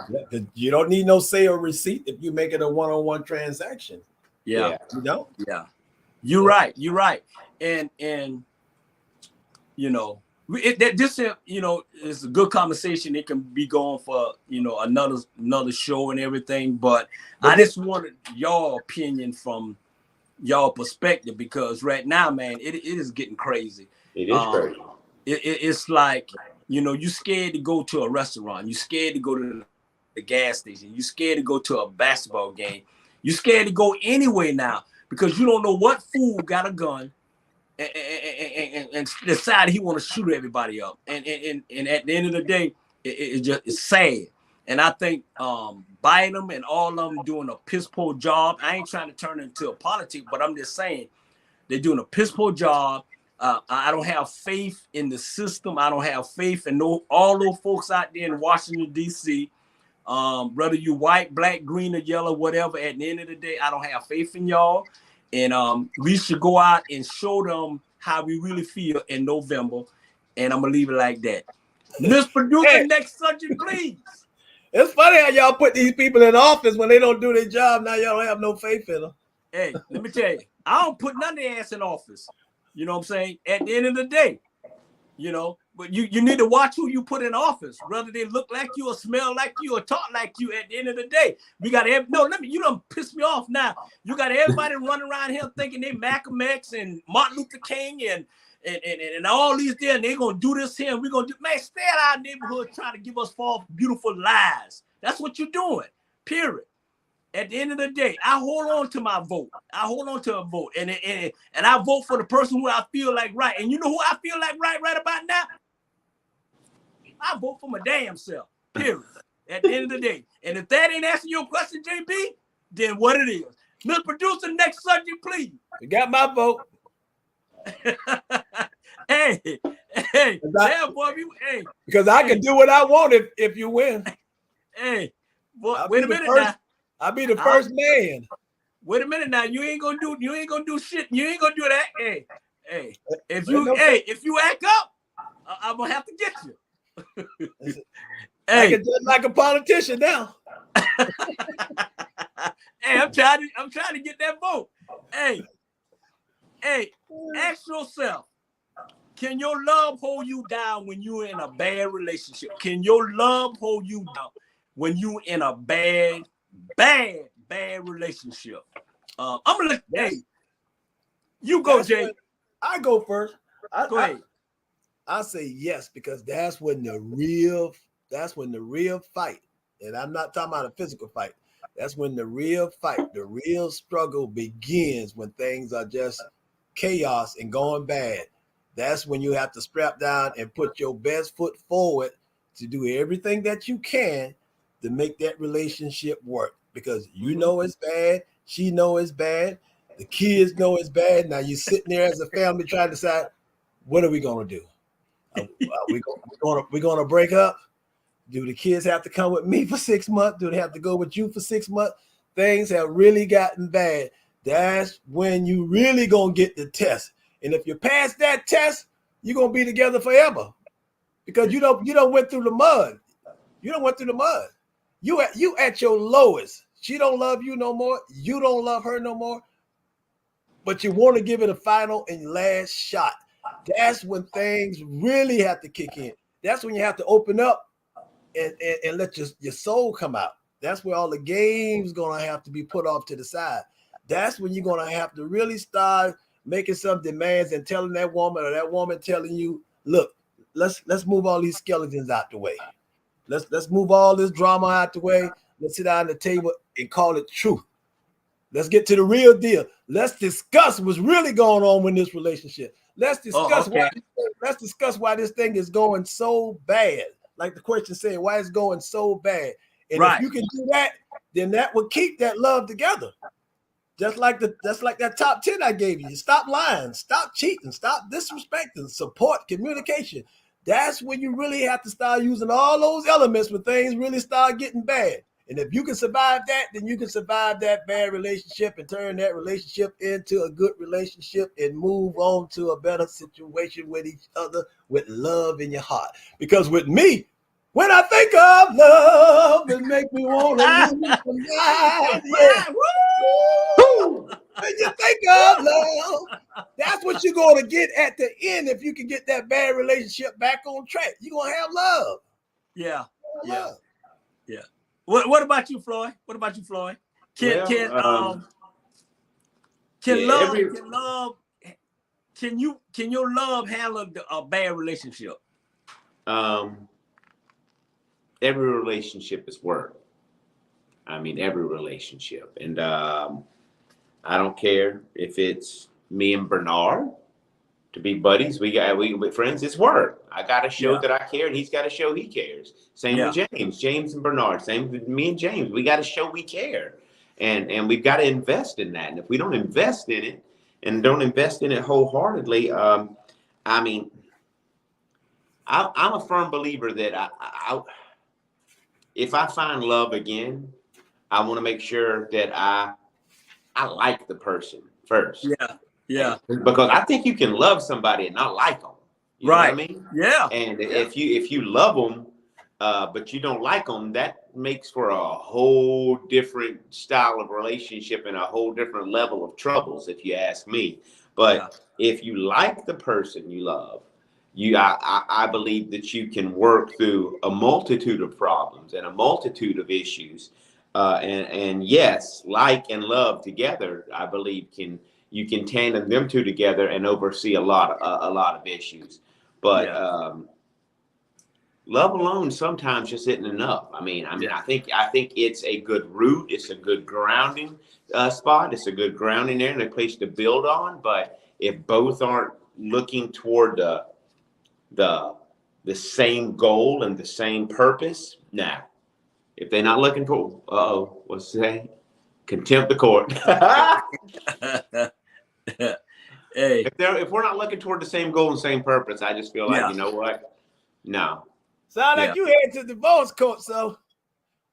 You don't need no sale receipt if you're making a one-on-one transaction.
Yeah.
You don't?
Yeah. You're right. And this is a good conversation. It can be going for another show and everything, but I just wanted your opinion from your perspective, because right now, man, it is getting crazy.
It is crazy.
It's like, you scared to go to a restaurant. You scared to go to the gas station. You scared to go to a basketball game. You scared to go anywhere now because you don't know what fool got a gun and decide he want to shoot everybody up. And at the end of the day, it's sad. And I think Biden and all of them doing a piss poor job. I ain't trying to turn it into a politics, but I'm just saying they're doing a piss poor job. I don't have faith in the system. I don't have faith in all those folks out there in Washington, D.C., whether you white, black, green, or yellow, whatever. At the end of the day, I don't have faith in y'all. And we should go out and show them how we really feel in November. And I'm going to leave it like that. Miss Producer,
Hey.
next subject, please.
It's funny how y'all put these people in office when they don't do their job. Now y'all don't have no faith in them.
Hey, let me tell you, I don't put none of their ass in office. You know what I'm saying? At the end of the day, you know, but you need to watch who you put in office, whether they look like you or smell like you or talk like you. At the end of the day, we got you don't piss me off now. You got everybody running around here thinking they Malcolm X and Martin Luther King and all these there, and they're gonna do this here, and we're gonna do, man, stay out of our neighborhood trying to give us false beautiful lies. That's what you're doing, period. At the end of the day, I hold on to my vote. I hold on to a vote, and I vote for the person who I feel like right. And you know who I feel like right about now? I vote for my damn self, period. At the end of the day. And if that ain't answering your question, JB, then what it is. Mr. Producer, next subject, please.
You got my vote.
hey, damn, boy, hey.
Because I can do what I want if you win.
Hey, boy, wait a minute now.
I'll be the first man.
Wait a minute now. You ain't gonna do shit. You ain't gonna do that. Hey. If you act up, I'm gonna have to get you.
I can just like a politician now.
Hey, I'm trying to get that vote. Hey, ask yourself, can your love hold you down when you're in a bad relationship? Can your love hold you down when you in a bad relationship? I'm gonna let you go, Jay.
I go first.
Go ahead.
I say yes, because that's when the real fight, and I'm not talking about a physical fight. That's when the real fight, the real struggle begins, when things are just chaos and going bad. That's when you have to strap down and put your best foot forward to do everything that you can to make that relationship work, because you know it's bad, she know it's bad, the kids know it's bad. Now you're sitting there as a family trying to decide, what are we going to do? We're going to break up? Do the kids have to come with me for 6 months? Do they have to go with you for 6 months? Things have really gotten bad. That's when you really going to get the test. And if you pass that test, you're going to be together forever, because you don't went through the mud. You don't went through the mud. You at your lowest. She don't love you no more. You don't love her no more. But you want to give it a final and last shot. That's when things really have to kick in. That's when you have to open up and let your soul come out. That's where all the games going to have to be put off to the side. That's when you're going to have to really start making some demands and telling that woman, or that woman telling you, look, let's move all these skeletons out the way. Let's move all this drama out the way. Let's sit down at the table and call it truth. Let's get to the real deal. Let's discuss what's really going on in this relationship. Let's discuss why this thing is going so bad. Like the question said, why it's going so bad. And if you can do that, then that will keep that love together. Just like that top 10 I gave you. Stop lying, stop cheating, stop disrespecting, support, communication. That's when you really have to start using all those elements when things really start getting bad. And if you can survive that, then you can survive that bad relationship and turn that relationship into a good relationship and move on to a better situation with each other with love in your heart. Because with me, when I think of love, it makes me want to lose my mind. Yeah. When you think of love, that's what you're going to get at the end. If you can get that bad relationship back on track, you're going to have love.
Yeah. What about you, Floyd? Can your love handle a bad relationship?
Every relationship is work. I mean, every relationship. And I don't care if it's me and Bernard to be buddies. We friends. It's work. I got to show that I care, and he's got to show he cares. Same with James and Bernard. Same with me and James. We got to show we care, and we've got to invest in that. And if we don't invest in it, and don't invest in it wholeheartedly, I mean, I'm a firm believer that if I find love again, I want to make sure that I like the person first.
Yeah.
Because I think you can love somebody and not like them. You know what I mean?
Yeah.
And if you love them, but you don't like them, that makes for a whole different style of relationship and a whole different level of troubles, if you ask me. But if you like the person you love, I believe that you can work through a multitude of problems and a multitude of issues. And yes, like and love together, I believe you can tandem them two together and oversee a lot of issues. But love alone sometimes just isn't enough. I mean, I think it's a good root. It's a good grounding spot. It's a good grounding there and a place to build on. But if both aren't looking toward the same goal and the same purpose, nah. If they're not looking for, what's that? Contempt the court.
Hey,
if we're not looking toward the same goal and same purpose, I just feel like, you know what? No.
Sound like you head to divorce court, so.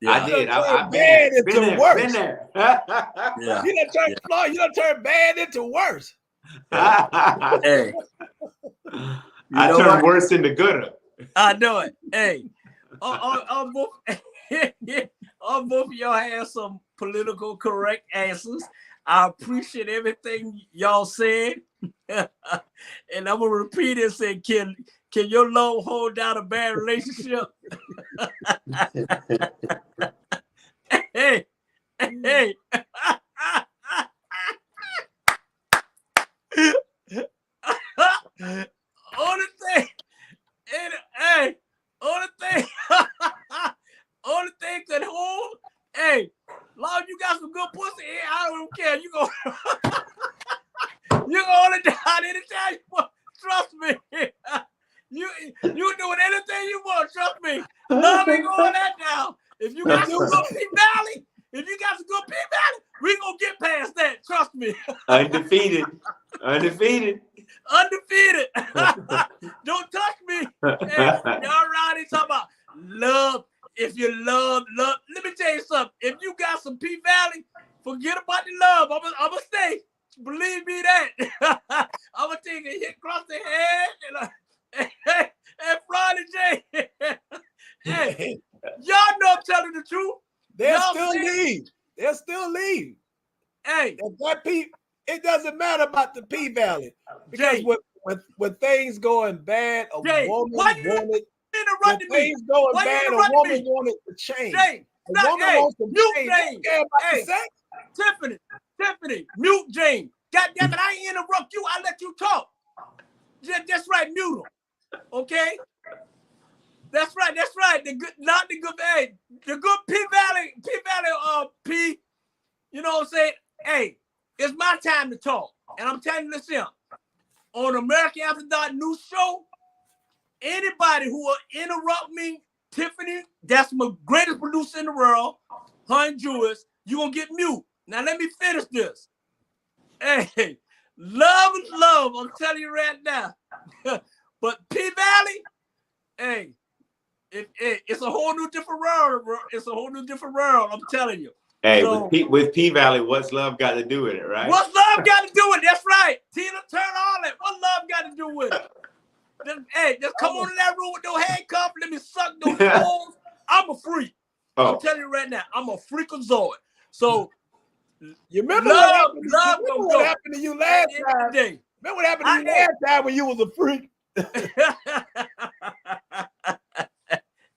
I did. I've
been there.
Been there.
You done turned bad into worse.
Hey.
I turned worse into gooder.
I know it. Hey, on both of y'all have some political correct answers. I appreciate everything y'all said. And I'm gonna repeat it and say, can your love hold down a bad relationship? Hey. Only thing could hold. Hey, long as you got some good pussy, I don't care. You gonna hold it down anytime you want. Trust me. You doing anything you want. Trust me. Love ain't going that down. If you got some good P-Valley, we gonna get past that. Trust me.
Undefeated.
Don't touch me. Hey, y'all around here talking about love. If you love, let me tell you something. If you got some P-Valley, forget about the love. I'm gonna stay. Believe me that. I'm gonna take a hit across the head and Friday J. Hey, y'all know I'm telling the truth.
They'll still leave.
Hey,
it doesn't matter about the P-Valley because
Jay,
with things going bad, a
Jay,
woman wanted.
When
things going bad, a woman wanted to change.
Jay,
a woman wants to change.
James.
Hey,
Tiffany, mute James. God damn it, I ain't interrupt you. I let you talk. That's right, mute him. Okay? That's right. The good P-Valley, P, you know what I'm saying? Hey, it's my time to talk. And I'm telling you this here. On American After Dark News Show, anybody who will interrupt me, Tiffany, that's my greatest producer in the world, her and Jewis, you gonna get mute. Now let me finish this. Hey, love is love, I'm telling you right now. But P-Valley, hey, it's a whole new different world. It's a whole new different world, I'm telling you.
Hey, so, with P-Valley, what's love got to do with it, right?
What's love got to do with it? That's right. Tina Turner, all that. What love got to do with it? Just come on in that room with no handcuffs. Let me suck those toes. I'm a freak. I'm telling you right now, I'm a freakazoid. So,
you remember what happened to you last time? Remember what happened to you last time when you was a freak?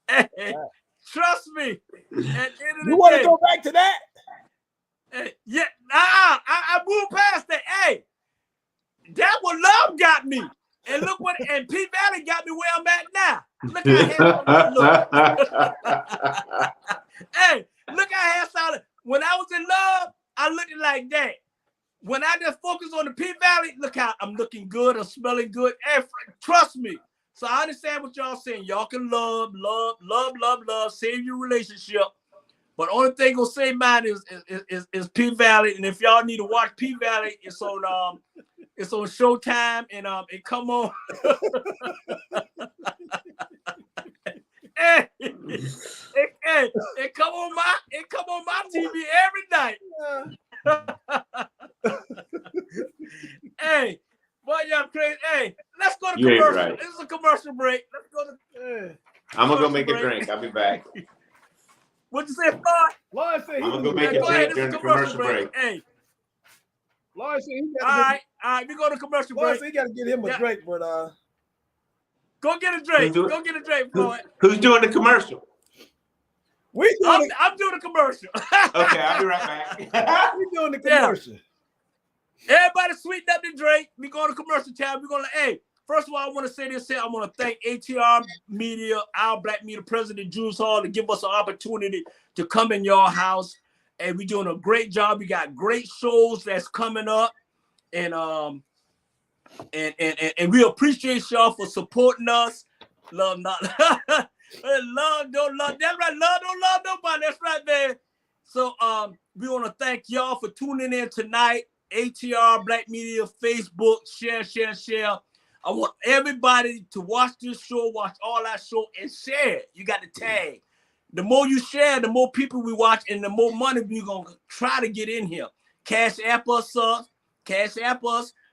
Hey, trust me.
You want to go back to that?
Yeah, I moved past that. Hey, that's what love got me. And look what, and P-Valley got me where I'm at now. Look how handsome I look. Hey, look how handsome I look. When I was in love, I looked like that. When I just focus on the P-Valley, look how I'm looking good, I'm smelling good. Hey, trust me. So I understand what y'all saying. Y'all can love, save your relationship. But only thing gonna save mine is P-Valley. And if y'all need to watch P-Valley, it's on Showtime and it come on. it come on my TV every night. Hey, boy, y'all crazy. Hey, let's go to
You ain't
commercial.
right.
This is a commercial break. Let's go to.
I'm gonna go make
break.
a drink. I'll be back.
What'd you say, Floyd?
Lloyd said
I'm gonna go make a
Go ahead.
drink
This is
during the commercial break.
Hey.
Lloyd said he
All right. We go to commercial break.
Lloyd said he got to get him a drink, but
go get a drink. Go get a drink, Floyd.
Who's doing the commercial?
I'm doing the commercial.
Okay, I'll be right back.
We doing the commercial.
Yeah. Everybody sweeten up the drink. We go to commercial time. We're gonna first of all, I want to say this here. I want to thank ATR Media, our Black Media President Jules Hall, to give us an opportunity to come in your house. And we're doing a great job. We got great shows that's coming up. And we appreciate y'all for supporting us. Love not love don't love. That's right. Love don't love nobody. That's right, man. So we want to thank y'all for tuning in tonight. ATR Black Media, Facebook, share. I want everybody to watch this show, watch all our show, and share. You got to tag. The more you share, the more people we watch, and the more money we're gonna try to get in here. Cash app us.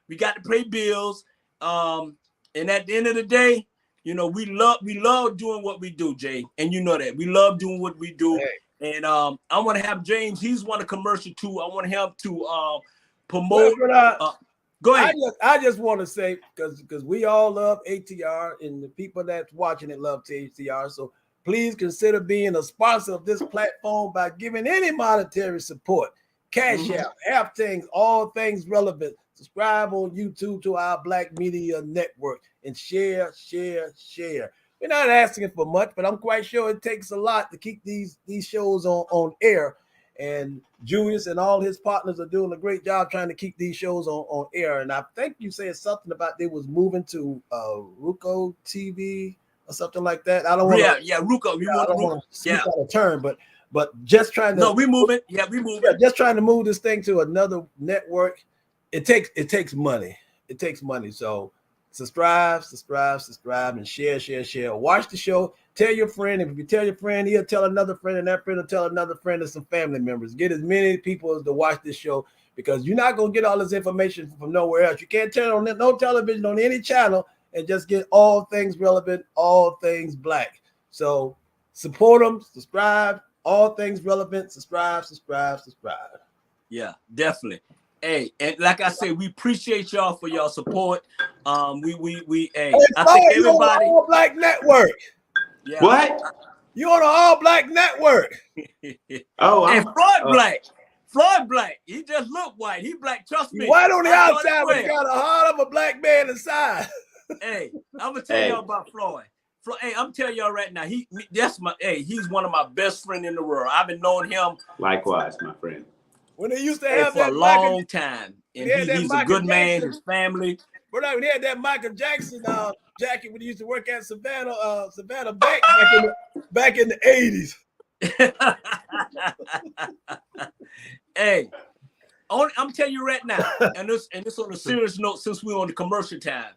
We got to pay bills. And at the end of the day, you know, we love doing what we do, Jay. And you know that. We love doing what we do. Hey. And I want to have James, he's won a commercial too. I want him to promote. Go ahead.
I just want to say, because we all love ATR, and the people that's watching it love ATR. So please consider being a sponsor of this platform by giving any monetary support. Cash out, all things relevant. Subscribe on YouTube to our Black Media Network and share. We're not asking for much, but I'm quite sure it takes a lot to keep these shows on air. And Julius and all his partners are doing a great job trying to keep these shows on air. And I think you said something about they was moving to Ruko TV or something like that. I don't want
Ruko. We want to
speak out of turn, but just trying to.
No, we moving. Yeah, we moving.
Yeah, just trying to move this thing to another network. It takes money. It takes money. So subscribe, and share. Watch the show. Tell your friend. If you tell your friend, he'll tell another friend, and that friend will tell another friend and some family members. Get as many people as to watch this show, because you're not gonna get all this information from nowhere else. You can't turn on no television on any channel and just get all things relevant, all things Black. So support them, subscribe, all things relevant, subscribe.
Yeah, definitely. Hey, and like I said, we appreciate y'all for your support. I think everybody
All Black Network.
Yeah.
What?
You on an All Black Network?
And Floyd Black. He just look white. He Black. Trust me.
White on the outside, but got a heart of a Black man inside.
Hey, I'm gonna tell y'all about Floyd. Hey, I'm telling y'all right now. He's one of my best friends in the world. I've been knowing him.
Likewise, my friend.
When they used to have
for a long time, and he's a good man. His family.
But we had that Michael Jackson jacket when he used to work at Savannah back in the 80s.
Hey, I'm telling you right now, and this on a serious note, since we're on the commercial time.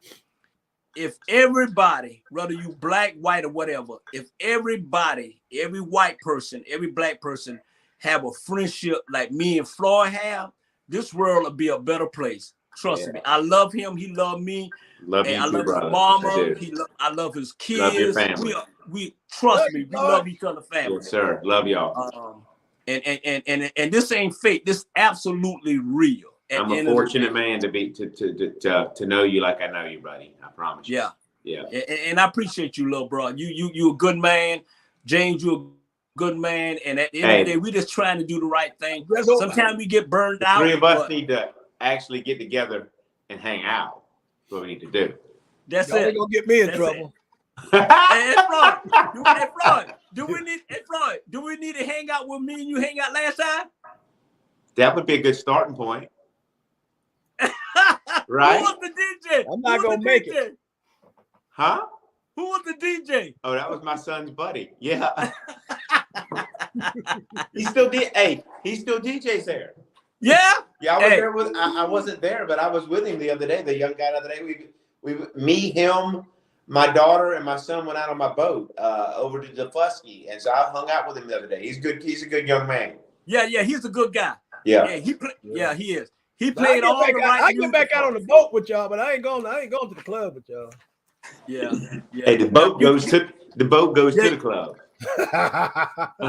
If everybody, whether you Black, white, or whatever, if everybody, every white person, every Black person have a friendship like me and Floyd have, this world will be a better place. Trust me. I love him. He loved me.
I love
his mama. I love his kids.
Love your family.
We trust me. We love each other family.
Yes, sir. Love y'all.
And this ain't fake. This absolutely real.
I'm a fortunate man to know you like I know you, buddy. I promise you.
Yeah. And I appreciate you, little bro. You a good man. James, you a good man. And at the end of the day, we just trying to do the right thing. Sometimes we get burned out.
Three of us need to actually get together and hang out. That's what we need to do.
That's
Y'all
it.
ain't gonna get me in trouble.
Hey, Floyd, do we need to hang out with me and you hang out last time?
That would be a good starting point. Right?
Who was the DJ?
I'm not gonna make it.
Huh?
Who was the DJ?
Oh, that was my son's buddy. Yeah. He still DJs there.
Yeah?
Yeah, I was there I wasn't there, but I was with him the other day. The young guy the other day. Me, him, my daughter, and my son went out on my boat over to Defusky, and so I hung out with him the other day. He's good. He's a good young man.
Yeah, he's a good guy.
Yeah,
he is. He played all the right
I
music.
get back out on the boat with y'all, but I ain't going to the club with y'all.
Yeah.
Hey, the boat goes to the club.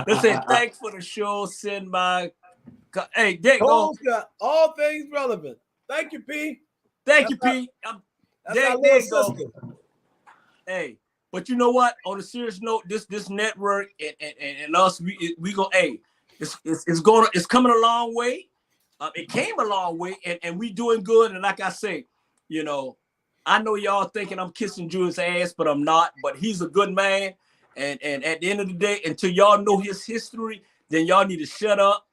Let's say thanks for the show. Send my. Hey, there you go.
Got all things relevant. Thank you, P.
Thank you, P.
That's our little sister.
Hey, but you know what? On a serious note, this network and us, we go. Hey, it's coming a long way. It came a long way, and we doing good. And like I say, you know, I know y'all thinking I'm kissing Jewel's ass, but I'm not. But he's a good man, and at the end of the day, until y'all know his history, then y'all need to shut up.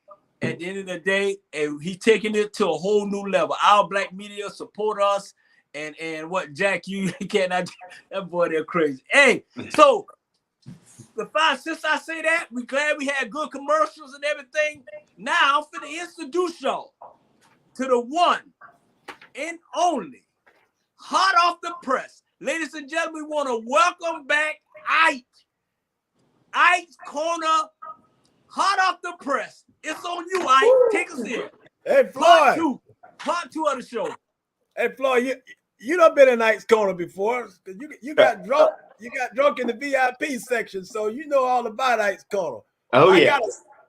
At the end of the day, and he taking it to a whole new level. Our black media support us, and what Jack, you cannot. That boy, they're crazy. Hey, so since I say that, we glad we had good commercials and everything. Now I'm finna introduce y'all to the one and only, hot off the press, ladies and gentlemen. We want to welcome back Ike. Ike's Corner, hot off the press. It's on you, Ike. Take us in.
Hey, Floyd.
Part two of the show.
Hey, Floyd, you done been in Ike's Corner before. You got drunk. You got drunk in the VIP section, so you know all about Ike's Corner.
Oh, yeah.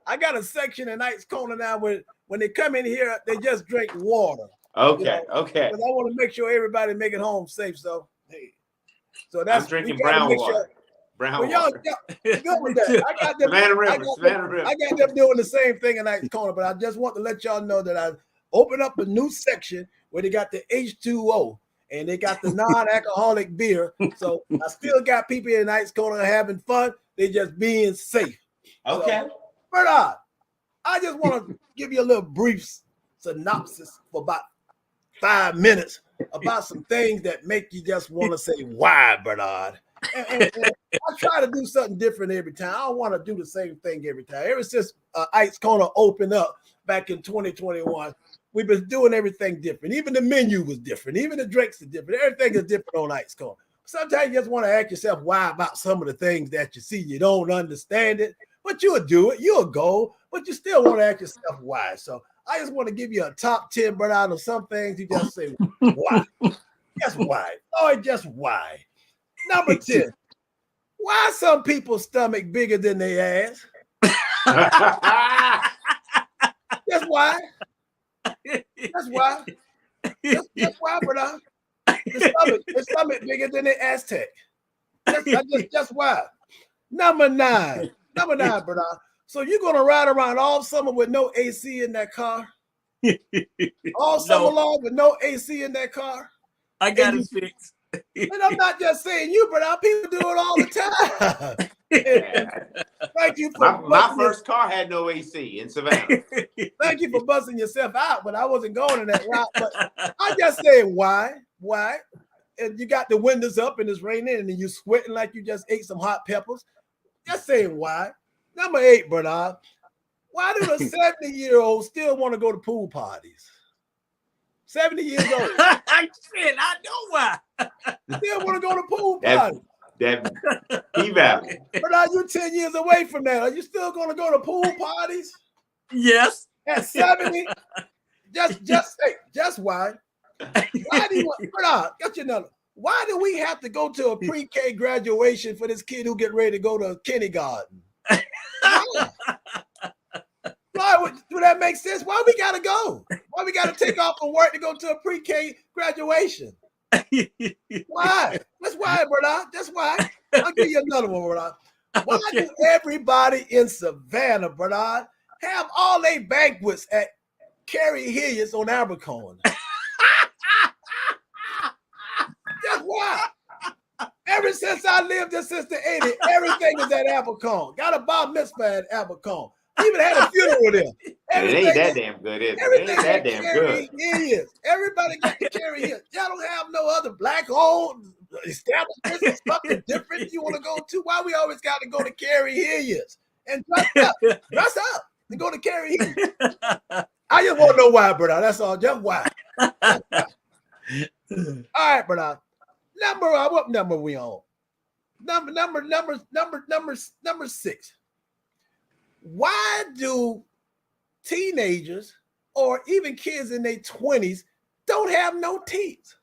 I got a section in Ike's Corner now where when they come in here, they just drink water.
Okay, okay.
Because I want to make sure everybody make it home safe. So, hey. So that's
I'm drinking brown water. Brown water.
Y'all good with that. I got them doing the same thing in Ike's Corner, but I just want to let y'all know that I opened up a new section where they got the H2O and they got the non-alcoholic beer. So I still got people in Ike's Corner having fun. They just being safe.
Okay.
So, Bernard, I just want to give you a little brief synopsis for about 5 minutes about some things that make you just want to say, why, Bernard? And I try to do something different every time. I don't want to do the same thing every time. Ever since Ike's Corner opened up back in 2021, we've been doing everything different. Even the menu was different. Even the drinks are different. Everything is different on Ike's Corner. Sometimes you just want to ask yourself why about some of the things that you see. You don't understand it, but you'll do it. You'll go, but you still want to ask yourself why. So I just want to give you a top 10, but out of some things, you just say, why? Just why? Oh, just why? Number 10, why some people's stomach bigger than their ass? That's why. That's why. That's why, brother. The stomach bigger than the Aztec. That's why. Number nine, brother. So you're gonna ride around all summer with no AC in that car? All summer long with no AC in that car?
I got it fixed.
And I'm not just saying you, but our people do it all the time. Thank you for
my first car had no AC in Savannah.
Thank you for busting yourself out, but I wasn't going in that route. But I just said why? And you got the windows up and it's raining and you sweating like you just ate some hot peppers. Just saying why. Number 8, Bernard. Why do the 70-year-olds still want to go to pool parties? 70 years old.
I know why.
Still want to go to pool parties.
That P-Valley.
Bernard, you're 10 years away from that. Are you still going to go to pool parties?
Yes.
At 70? Just why? Why do you want, Bernard, got your number. Why do we have to go to a pre-K graduation for this kid who get ready to go to kindergarten? Why do that make sense? Why we gotta go? Why we gotta take off from work to go to a pre-K graduation? Why? That's why, Bernard. That's why. I'll give you another one, Bernard. Why do everybody in Savannah, Bernard, have all their banquets at Carrie Hilliard's on Abercorn? That's why. Ever since I lived there since the 80s, everything is at Abercorn. Got a bar mitzvah at Abercorn. Even had a funeral there.
It ain't that damn good, is it? It ain't that damn good.
Everybody got to carry here. Y'all don't have no other black-owned establishments, something different you want to go to. Why we always got to go to Carrie Hilliard's and dress up and go to Carrie Hilliard's? I just want to know why, brother. That's all. Just why. All right, brother. What number we on? Number 6. Why do teenagers or even kids in their 20s don't have no teeth.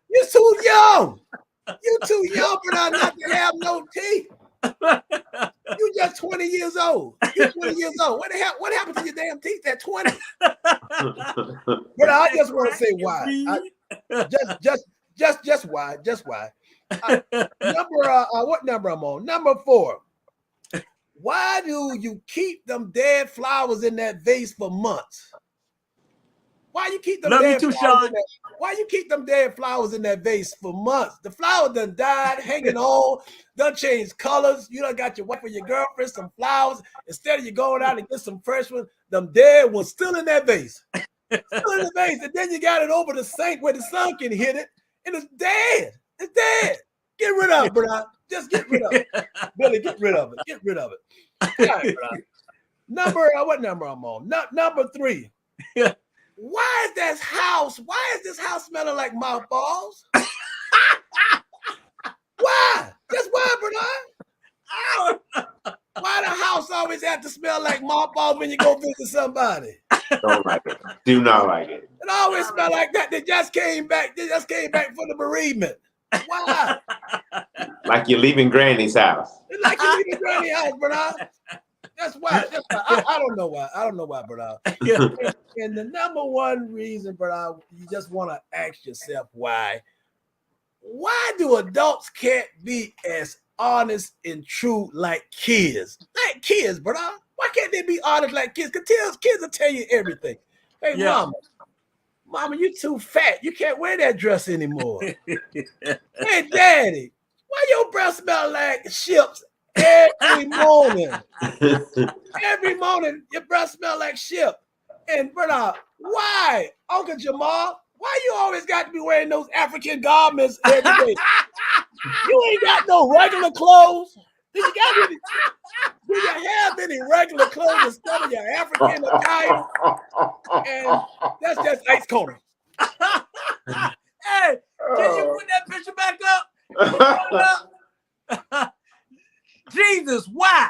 You're too young. You're too young for that not to have no teeth. You just 20 years old. You're 20 years old. What happened to your damn teeth at 20? But I just want to say why. Just why. Just why. What number I'm on? Number 4. Why do you keep them dead flowers in that vase for months? Why you keep them dead flowers? Why you keep them dead flowers in that vase for months? The flower done died, hanging on, done changed colors. You done got your wife or your girlfriend some flowers. Instead of you going out and get some fresh ones, them dead ones still in that vase. Still in the vase. And then you got it over the sink where the sun can hit it, and it's dead. It's dead. Get rid of it, bro. Just get rid of it. Billy, get rid of it. Get rid of it. All right, bro. What number I'm on? Number 3. Why is this house smelling like mothballs? Why? Just why, Bernard? Why the house always have to smell like mothballs when you go visit somebody?
Don't like it. Do not like it.
It always smell like that. They just came back. They just came back for the bereavement. Why?
Like you're leaving Granny's house.
It's like you're leaving Granny's house, Bernard. That's why. I don't know why. I don't know why, Bernard. And the number one reason, Bernard, you just want to ask yourself why. Why do adults can't be as honest and true like kids? Like kids, Bernard. Why can't they be honest like kids? Because kids will tell you everything. Hey, Mama, you too fat. You can't wear that dress anymore. Hey, Daddy, why your breath smell like ships every morning? Every morning, your breath smell like ship. And Bernard, why, Uncle Jamal, why you always got to be wearing those African garments every day? You ain't got no regular clothes. Do you have any regular clothes instead of your African attire? And that's just ice cold.
Hey, can you put that picture back up? Jesus, why?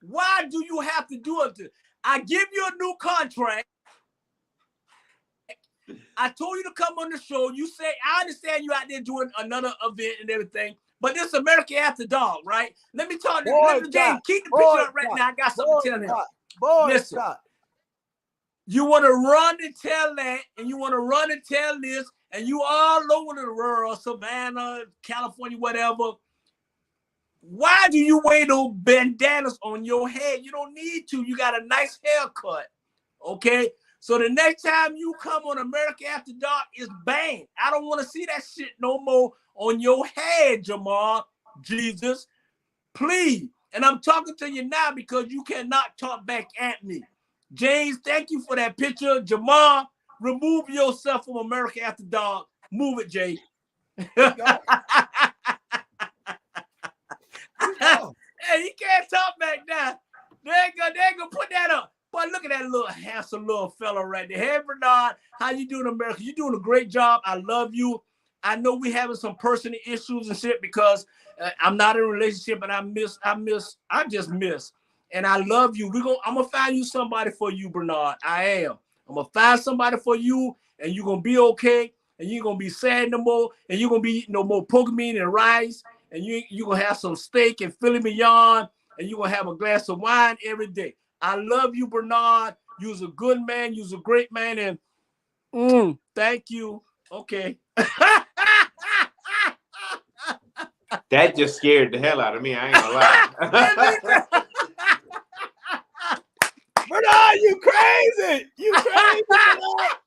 Why do you have to do it? I give you a new contract. I told you to come on the show. You say, I understand you out there doing another event and everything, but this American After Dark, right? Let me talk to you. Keep the picture up right now. I got something to tell him. Listen, you want to run and tell that, and you want to run and tell this, and you all over the world, Savannah, California, whatever. Why do you wear those bandanas on your head? You don't need to. You got a nice haircut, okay? So the next time you come on America After Dark, it's banned. I don't want to see that shit no more on your head, Jamal. Jesus, please. And I'm talking to you now because you cannot talk back at me. James, thank you for that picture. Jamal, remove yourself from America After Dark. Move it, Jay. Hey, he can't talk back now. They ain't gonna put that up. But look at that little handsome little fella right there. Hey, Bernard, how you doing, America? You're doing a great job. I love you. I know we having some personal issues and shit because I'm not in a relationship and I just miss. And I love you. I'm gonna find you somebody for you, Bernard. I am. I'm gonna find somebody for you, and you're gonna be okay, and you're gonna be sad no more, and you're gonna be eating no more pork meat and rice, and you're gonna have some steak and filet mignon, and you're gonna have a glass of wine every day. I love you, Bernard. You're a good man. You're a great man. And thank you. Okay.
That just scared the hell out of me. I ain't gonna lie.
Bernard, you crazy. You crazy, Bernard.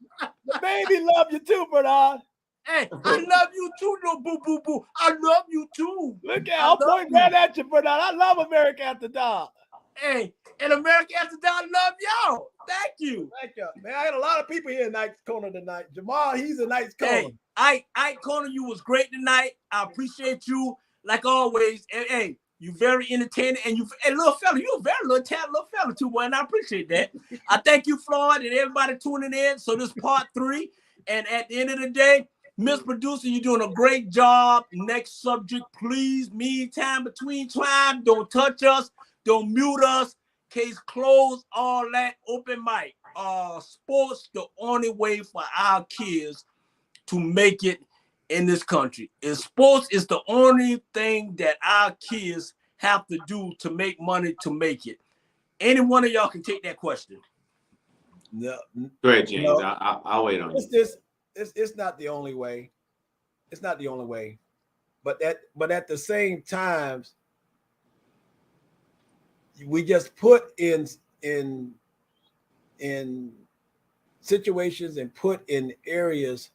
The baby love you too, Bernard.
Hey, I love you too, no boo boo boo. I love you too.
Look at I'm pointing right at you, Bernard. I love America After Dark.
Hey, and America After Dark love y'all. Thank you.
Thank you. Man, I had a lot of people here in Knight's Corner tonight. Jamal, he's a Knight's Corner.
Hey, Ike Corner, you was great tonight. I appreciate you like always. And hey, you very entertaining. And little fella, you a very little talented little fella too, boy, and I appreciate that. I thank you, Floyd, and everybody tuning in. So this part 3. And at the end of the day, Miss Producer, you're doing a great job. Next subject, please. Meantime, between time, don't touch us. Don't mute us. Case closed, all that open mic. Sports the only way for our kids to make it in this country. Sports is the only thing that our kids have to do to make money to make it. Any one of y'all can take that question.
No,
Go ahead, James.
no.
I'll wait on you.
It's not the only way. It's not the only way. But at the same time, we just put in situations and put in areas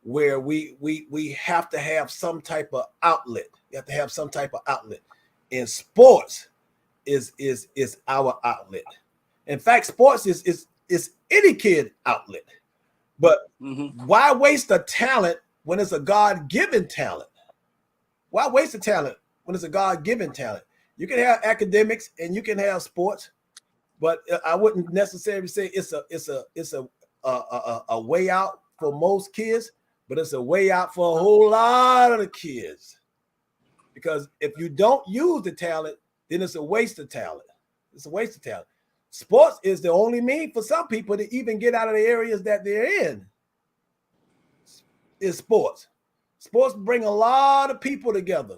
where we have to have some type of outlet. You have to have some type of outlet. And sports is our outlet. In fact, sports is any kid outlet. But why waste the talent when it's a God-given talent? Why waste the talent when it's a God-given talent? You can have academics and you can have sports, but I wouldn't necessarily say it's a way out for most kids, but it's a way out for a whole lot of the kids. Because if you don't use the talent, then it's a waste of talent. It's a waste of talent. Sports is the only means for some people to even get out of the areas that they're in. Is sports. Sports bring a lot of people together.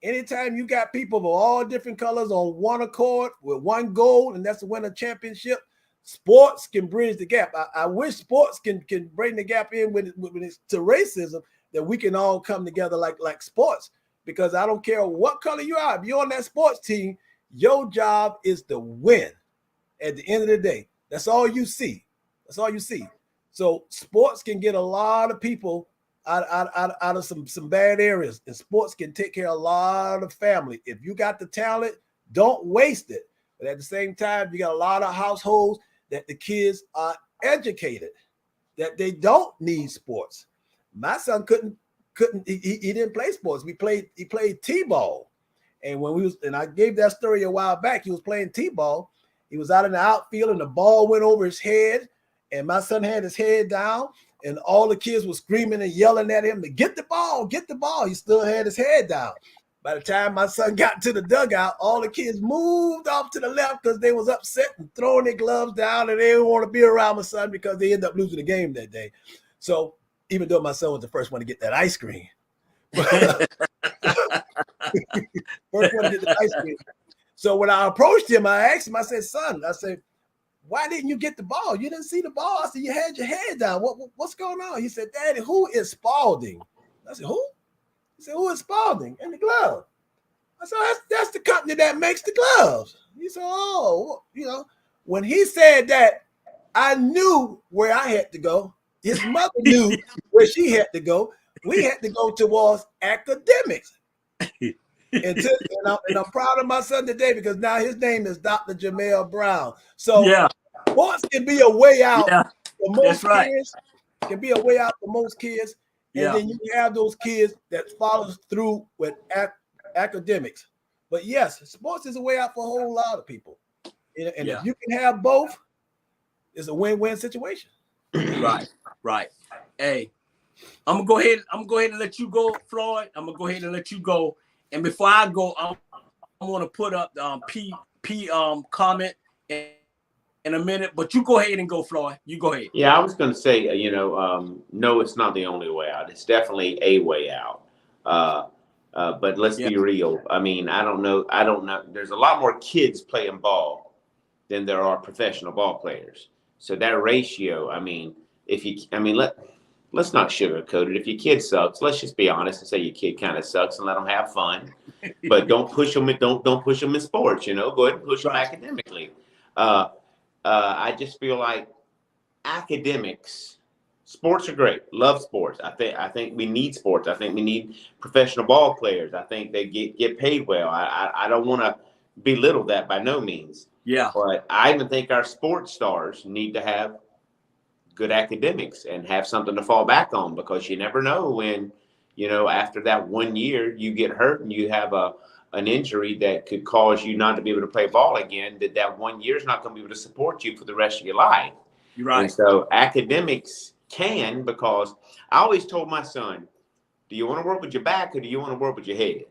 Anytime you got people of all different colors on one accord with one goal, and that's to win a championship, sports can bridge the gap. I wish sports can bring the gap in when it's to racism, that we can all come together like sports. Because I don't care what color you are. If you're on that sports team, your job is to win. At the end of the day, that's all you see. That's all you see. So sports can get a lot of people out of some bad areas, and sports can take care of a lot of family. If you got the talent, don't waste it. But at the same time, you got a lot of households that the kids are educated, that they don't need sports. My son he didn't play sports. He played t-ball. And and I gave that story a while back, he was playing t-ball. He was out in the outfield and the ball went over his head, and my son had his head down, and all the kids were screaming and yelling at him to get the ball, get the ball. He still had his head down. By the time my son got to the dugout, all the kids moved off to the left because they was upset and throwing their gloves down, and they didn't want to be around my son because they ended up losing the game that day. So even though my son was the first one to get that ice cream, first one to get the ice cream. So when I approached him, I asked him, I said, son, why didn't you get the ball? You didn't see the ball. I said, you had your head down. What's going on? He said, Daddy, who is Spalding? I said, who? He said, who is Spalding? In the glove. I said, that's the company that makes the gloves. He said, oh, when he said that, I knew where I had to go. His mother knew where she had to go. We had to go towards academics. And I'm proud of my son today because now his name is Dr. Jamel Brown. So sports can be a way out for most kids. Can be a way out for most kids. And then you have those kids that follows through with academics. But yes, sports is a way out for a whole lot of people. And if you can have both, it's a win-win situation.
Right. Hey, I'm gonna go ahead and let you go, Floyd. I'm gonna go ahead and let you go. And before I go, I'm gonna put up the P comment in a minute. But you go ahead and go, Floyd. You go ahead.
Yeah, I was gonna say, no, it's not the only way out. It's definitely a way out. But let's be real. I mean, I don't know. There's a lot more kids playing ball than there are professional ball players. So that ratio, let's not sugarcoat it. If your kid sucks, let's just be honest and say your kid kind of sucks and let them have fun. But don't push them. Don't push them in sports. Go ahead and push them academically. I just feel like academics, sports are great. Love sports. I think we need sports. I think we need professional ball players. I think they get paid well. I don't want to belittle that by no means.
Yeah.
But I even think our sports stars need to have good academics and have something to fall back on, because you never know when, after that 1 year you get hurt and you have an injury that could cause you not to be able to play ball again, that 1 year is not going to be able to support you for the rest of your life.
You're right.
And so academics can, because I always told my son, do you want to work with your back or do you want to work with your head?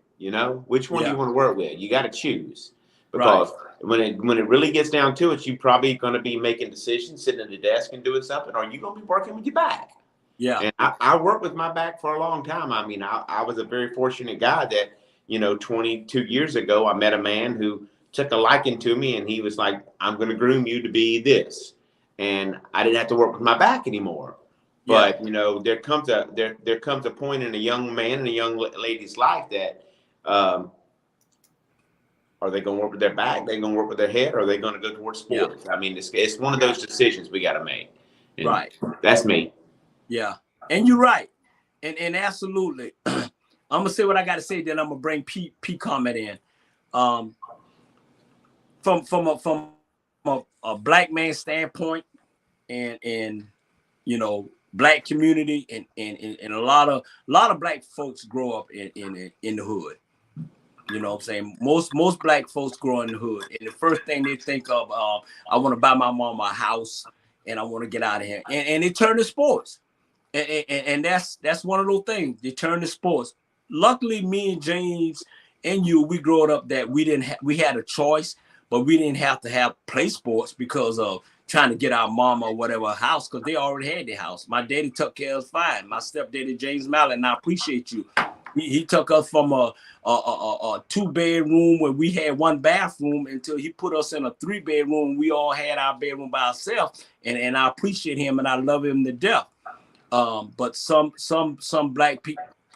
Which one do you want to work with? You got to choose. because when it really gets down to it, you probably going to be making decisions, sitting at the desk and doing something, or you going to be working with your back.
Yeah.
And I worked with my back for a long time. I mean, I was a very fortunate guy that, 22 years ago, I met a man who took a liking to me, and he was like, I'm going to groom you to be this. And I didn't have to work with my back anymore. But, there comes a point in a young man and a young lady's life that, are they going to work with their back? Are they going to work with their head? Or are they going to go towards sports? I mean, it's one of those decisions we got to make. And
right.
That's me.
Yeah. And you're right. And absolutely. I'm going to say what I got to say, then I'm going to bring P comment in. From a black man standpoint and black community and a lot of black folks grow up in the hood. You know what I'm saying? Most black folks grow in the hood, and the first thing they think of, I want to buy my mom a house, and I want to get out of here, and they turn to sports, and that's one of those things. They turn to sports. Luckily, me and James and you, we grew up that we had a choice, but we didn't have to play sports because of trying to get our mama or whatever a house, because they already had their house. My daddy took care of us fine. My stepdaddy James Mallett, and I appreciate you. He took us from a 2-bedroom where we had 1 bathroom until he put us in a 3-bedroom. We all had our bedroom by ourselves, and I appreciate him and I love him to death. But some black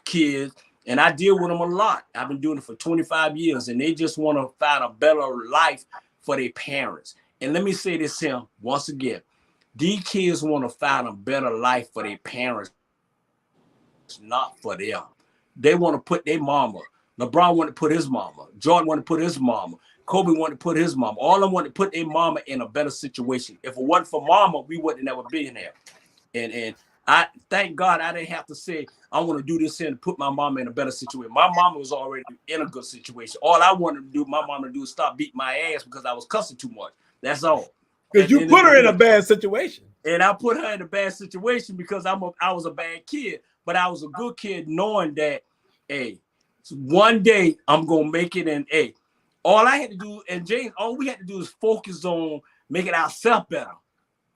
kids, and I deal with them a lot. I've been doing it for 25 years, and they just want to find a better life for their parents. And let me say this here once again: these kids want to find a better life for their parents, not for them. They want to put their mama. LeBron wanted to put his mama. Jordan wanted to put his mama. Kobe wanted to put his mama. All of them wanted to put their mama in a better situation. If it wasn't for mama, we wouldn't have never been there. And I thank God I didn't have to say, I want to do this and put my mama in a better situation. My mama was already in a good situation. All I wanted to do, my mama to do is stop beating my ass because I was cussing too much. That's all.
Because you put her in a bad situation.
And I put her in a bad situation because I was a bad kid, but I was a good kid knowing that, hey, one day I'm going to make it. And hey, all I had to do, and James, all we had to do is focus on making ourselves better.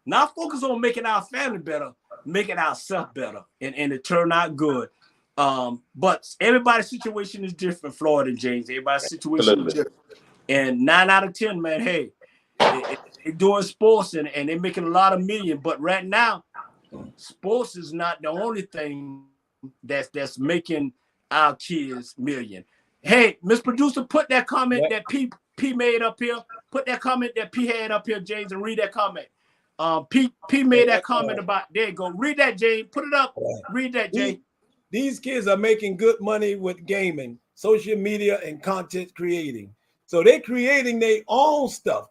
Not focus on making our family better, making ourselves better. And it turned out good. But everybody's situation is different, Floyd and James. Everybody's situation is different. And 9 out of 10, man, hey, they're doing sports and they're making a lot of million. But right now, sports is not the only thing that's making our kids million. Hey, Miss Producer, put that comment that P made up here. Put that comment that P had up here, James, and read that comment. P made that comment about, there you go. Read that, James. Put it up. Read that, Jay.
These kids are making good money with gaming, social media, and content creating. So they're creating their own stuff.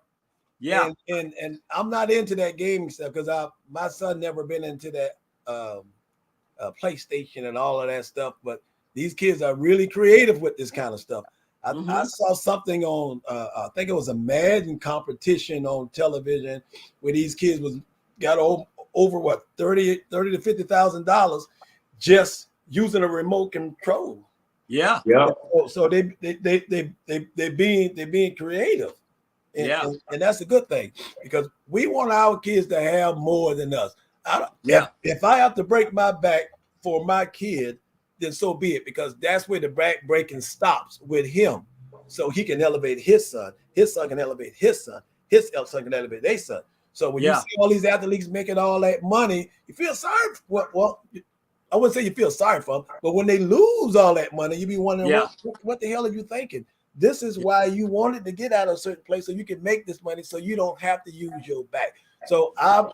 Yeah.
And I'm not into that gaming stuff because my son never been into that PlayStation and all of that stuff. But these kids are really creative with this kind of stuff. I saw something on, I think it was a Madden competition on television where these kids got over what, $30,000 to $50,000 just using a remote control.
Yeah.
So they being creative. And that's a good thing because we want our kids to have more than us. If I have to break my back for my kid, then so be it, because that's where the back breaking stops with him. So he can elevate his son can elevate his son can elevate their son. So when you see all these athletes making all that money, you feel sorry for, well, I wouldn't say you feel sorry for them, but when they lose all that money, you be wondering, what the hell are you thinking? This is why you wanted to get out of a certain place so you can make this money so you don't have to use your back. So I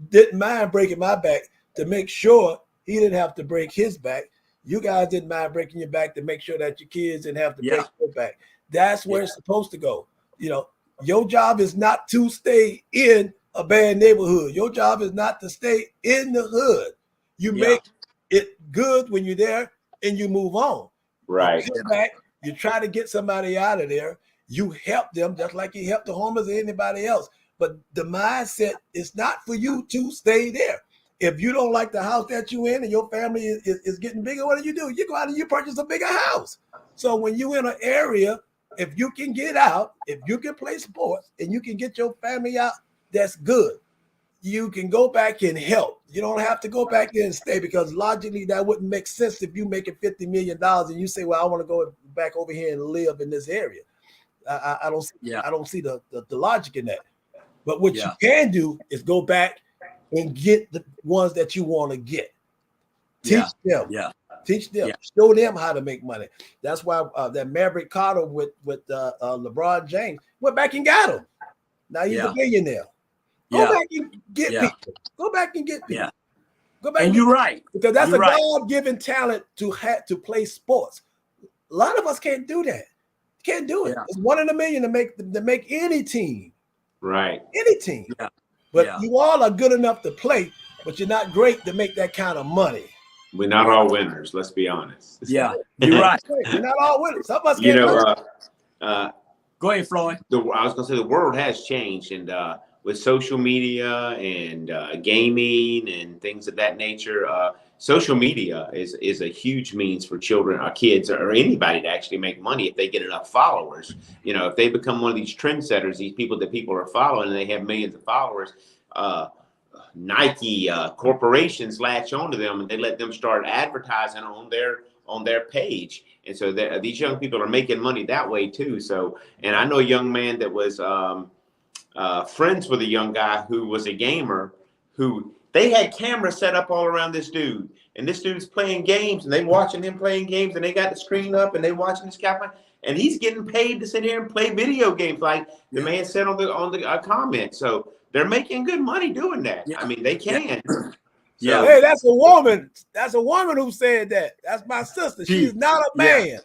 didn't mind breaking my back to make sure he didn't have to break his back. You guys didn't mind breaking your back to make sure that your kids didn't have to break their back. That's where it's supposed to go. You know, your job is not to stay in a bad neighborhood. Your job is not to stay in the hood. You make it good when you're there and you move on.
Right.
You come back, you try to get somebody out of there. You help them just like you help the homeless or anybody else. But the mindset is not for you to stay there. If you don't like the house that you're in and your family is getting bigger, what do? You go out and you purchase a bigger house. So when you're in an area if you can get out, if you can play sports and you can get your family out, that's good. You can go back and help. You don't have to go back there and stay, because logically that wouldn't make sense if you making $50 million and you say, well, I want to go back over here and live in this area. I don't see the logic in that. But what you can do is go back and get the ones that you want to get. Teach them. Teach them. Show them how to make money. That's why that Maverick Carter with LeBron James went back and got him. Now he's a billionaire. Go back and get people. Go back and get people. Go back.
And you're right.
Because that's God-given talent to play sports. A lot of us can't do that. Can't do it. It's 1 in a million to make any team.
Right.
Any team. But you all are good enough to play, but you're not great to make that kind of money.
We're not all winners, let's be honest.
Yeah, you're right.
We're not all winners. Some of us can't
go ahead, Floyd.
I was gonna say the world has changed, and with social media and gaming and things of that nature, social media is a huge means for children or kids or anybody to actually make money if they get enough followers. You know, if they become one of these trendsetters, these people that people are following, and they have millions of followers, Nike corporations latch onto them and they let them start advertising on their page. And so these young people are making money that way too. So, and I know a young man that was friends with a young guy who was a gamer, who they had cameras set up all around this dude, and this dude's playing games, and they watching him playing games, and they got the screen up, and they watching this guy play, and he's getting paid to sit here and play video games, like the man said on the comment. So they're making good money doing that. I mean, they can.
So, hey, that's a woman. That's a woman who said that. That's my sister. She's not a man.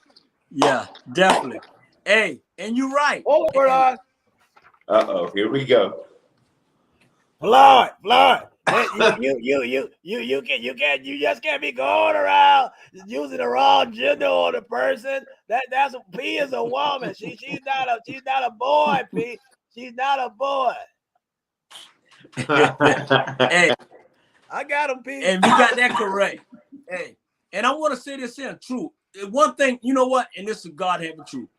Yeah, definitely. Hey, and you're right.
Hold on.
Here we go.
Floyd. You just can't be going around using the wrong gender on a person. P is a woman. She's not a boy, P. She's not a boy.
Hey,
I got him, P.
And we got that correct. Hey, and I want to say this in truth. One thing, you know what? And this is God having truth.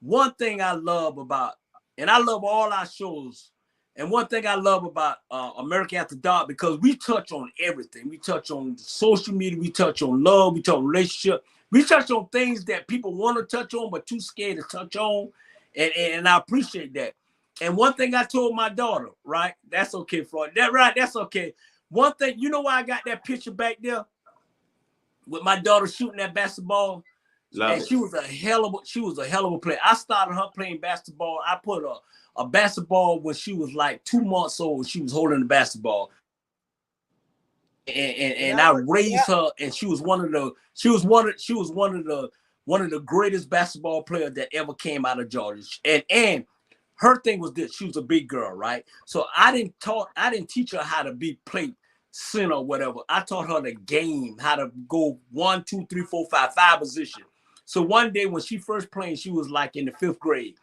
One thing I love about, and I love all our shows, and one thing I love about American After Dark, because we touch on everything. We touch on social media. We touch on love. We touch on relationship. We touch on things that people want to touch on but too scared to touch on, and I appreciate that. And one thing I told my daughter, right? That's okay, Floyd. That's okay. One thing, you know why I got that picture back there with my daughter shooting that basketball? She was a hell of a player. I started her playing basketball. I put a basketball when she was like 2 months old. She was holding the basketball. And I raised her, and she was one of the greatest basketball players that ever came out of Georgia. And her thing was this: she was a big girl, right? So I didn't teach her how to play center or whatever. I taught her the game, how to go 1, 2, 3, 4, 5 position. So one day when she first played, she was like in the 5th grade,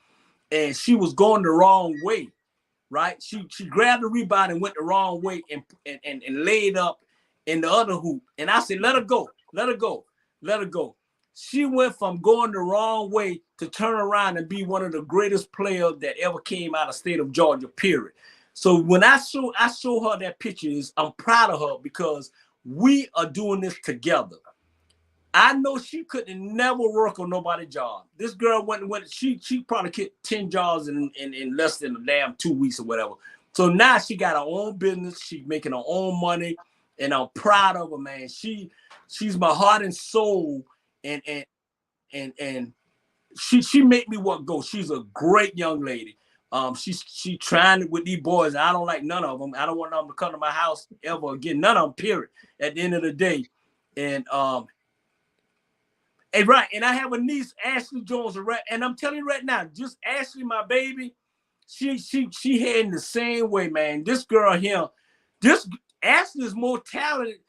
and she was going the wrong way, right? She grabbed the rebound and went the wrong way and laid up in the other hoop. And I said, let her go. She went from going the wrong way to turn around and be one of the greatest players that ever came out of the state of Georgia, period. So when I show her that picture, I'm proud of her because we are doing this together. I know she couldn't never work on nobody's job. This girl she probably kicked 10 jobs in less than a damn 2 weeks or whatever. So now she got her own business. She's making her own money, and I'm proud of her, man. She's my heart and soul, and she made me want to go. She's a great young lady. She trying with these boys. I don't like none of them. I don't want them to come to my house ever again. None of them, period. At the end of the day, and right, and I have a niece, Ashley Jones, and I'm telling you right now, just Ashley, my baby, she heading the same way, man. This girl here, Ashley is more talented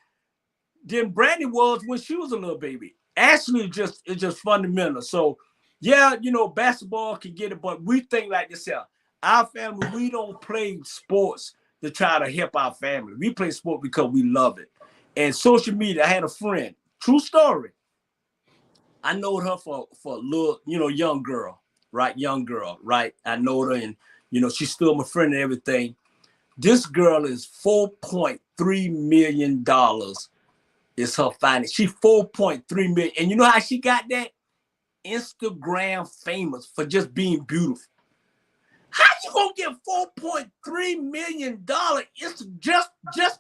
than Brandy was when she was a little baby. Ashley is just fundamental. So, yeah, you know, basketball can get it, but we think like this here. Our family, we don't play sports to try to help our family. We play sport because we love it. And social media, I had a friend, true story. I know her for a little, young girl. right? Young girl, right? I know her, and she's still my friend and everything. This girl is $4.3 million is her finance. She 4.3 million. And you know how she got that? Instagram famous for just being beautiful. How you gonna get $4.3 million? It's just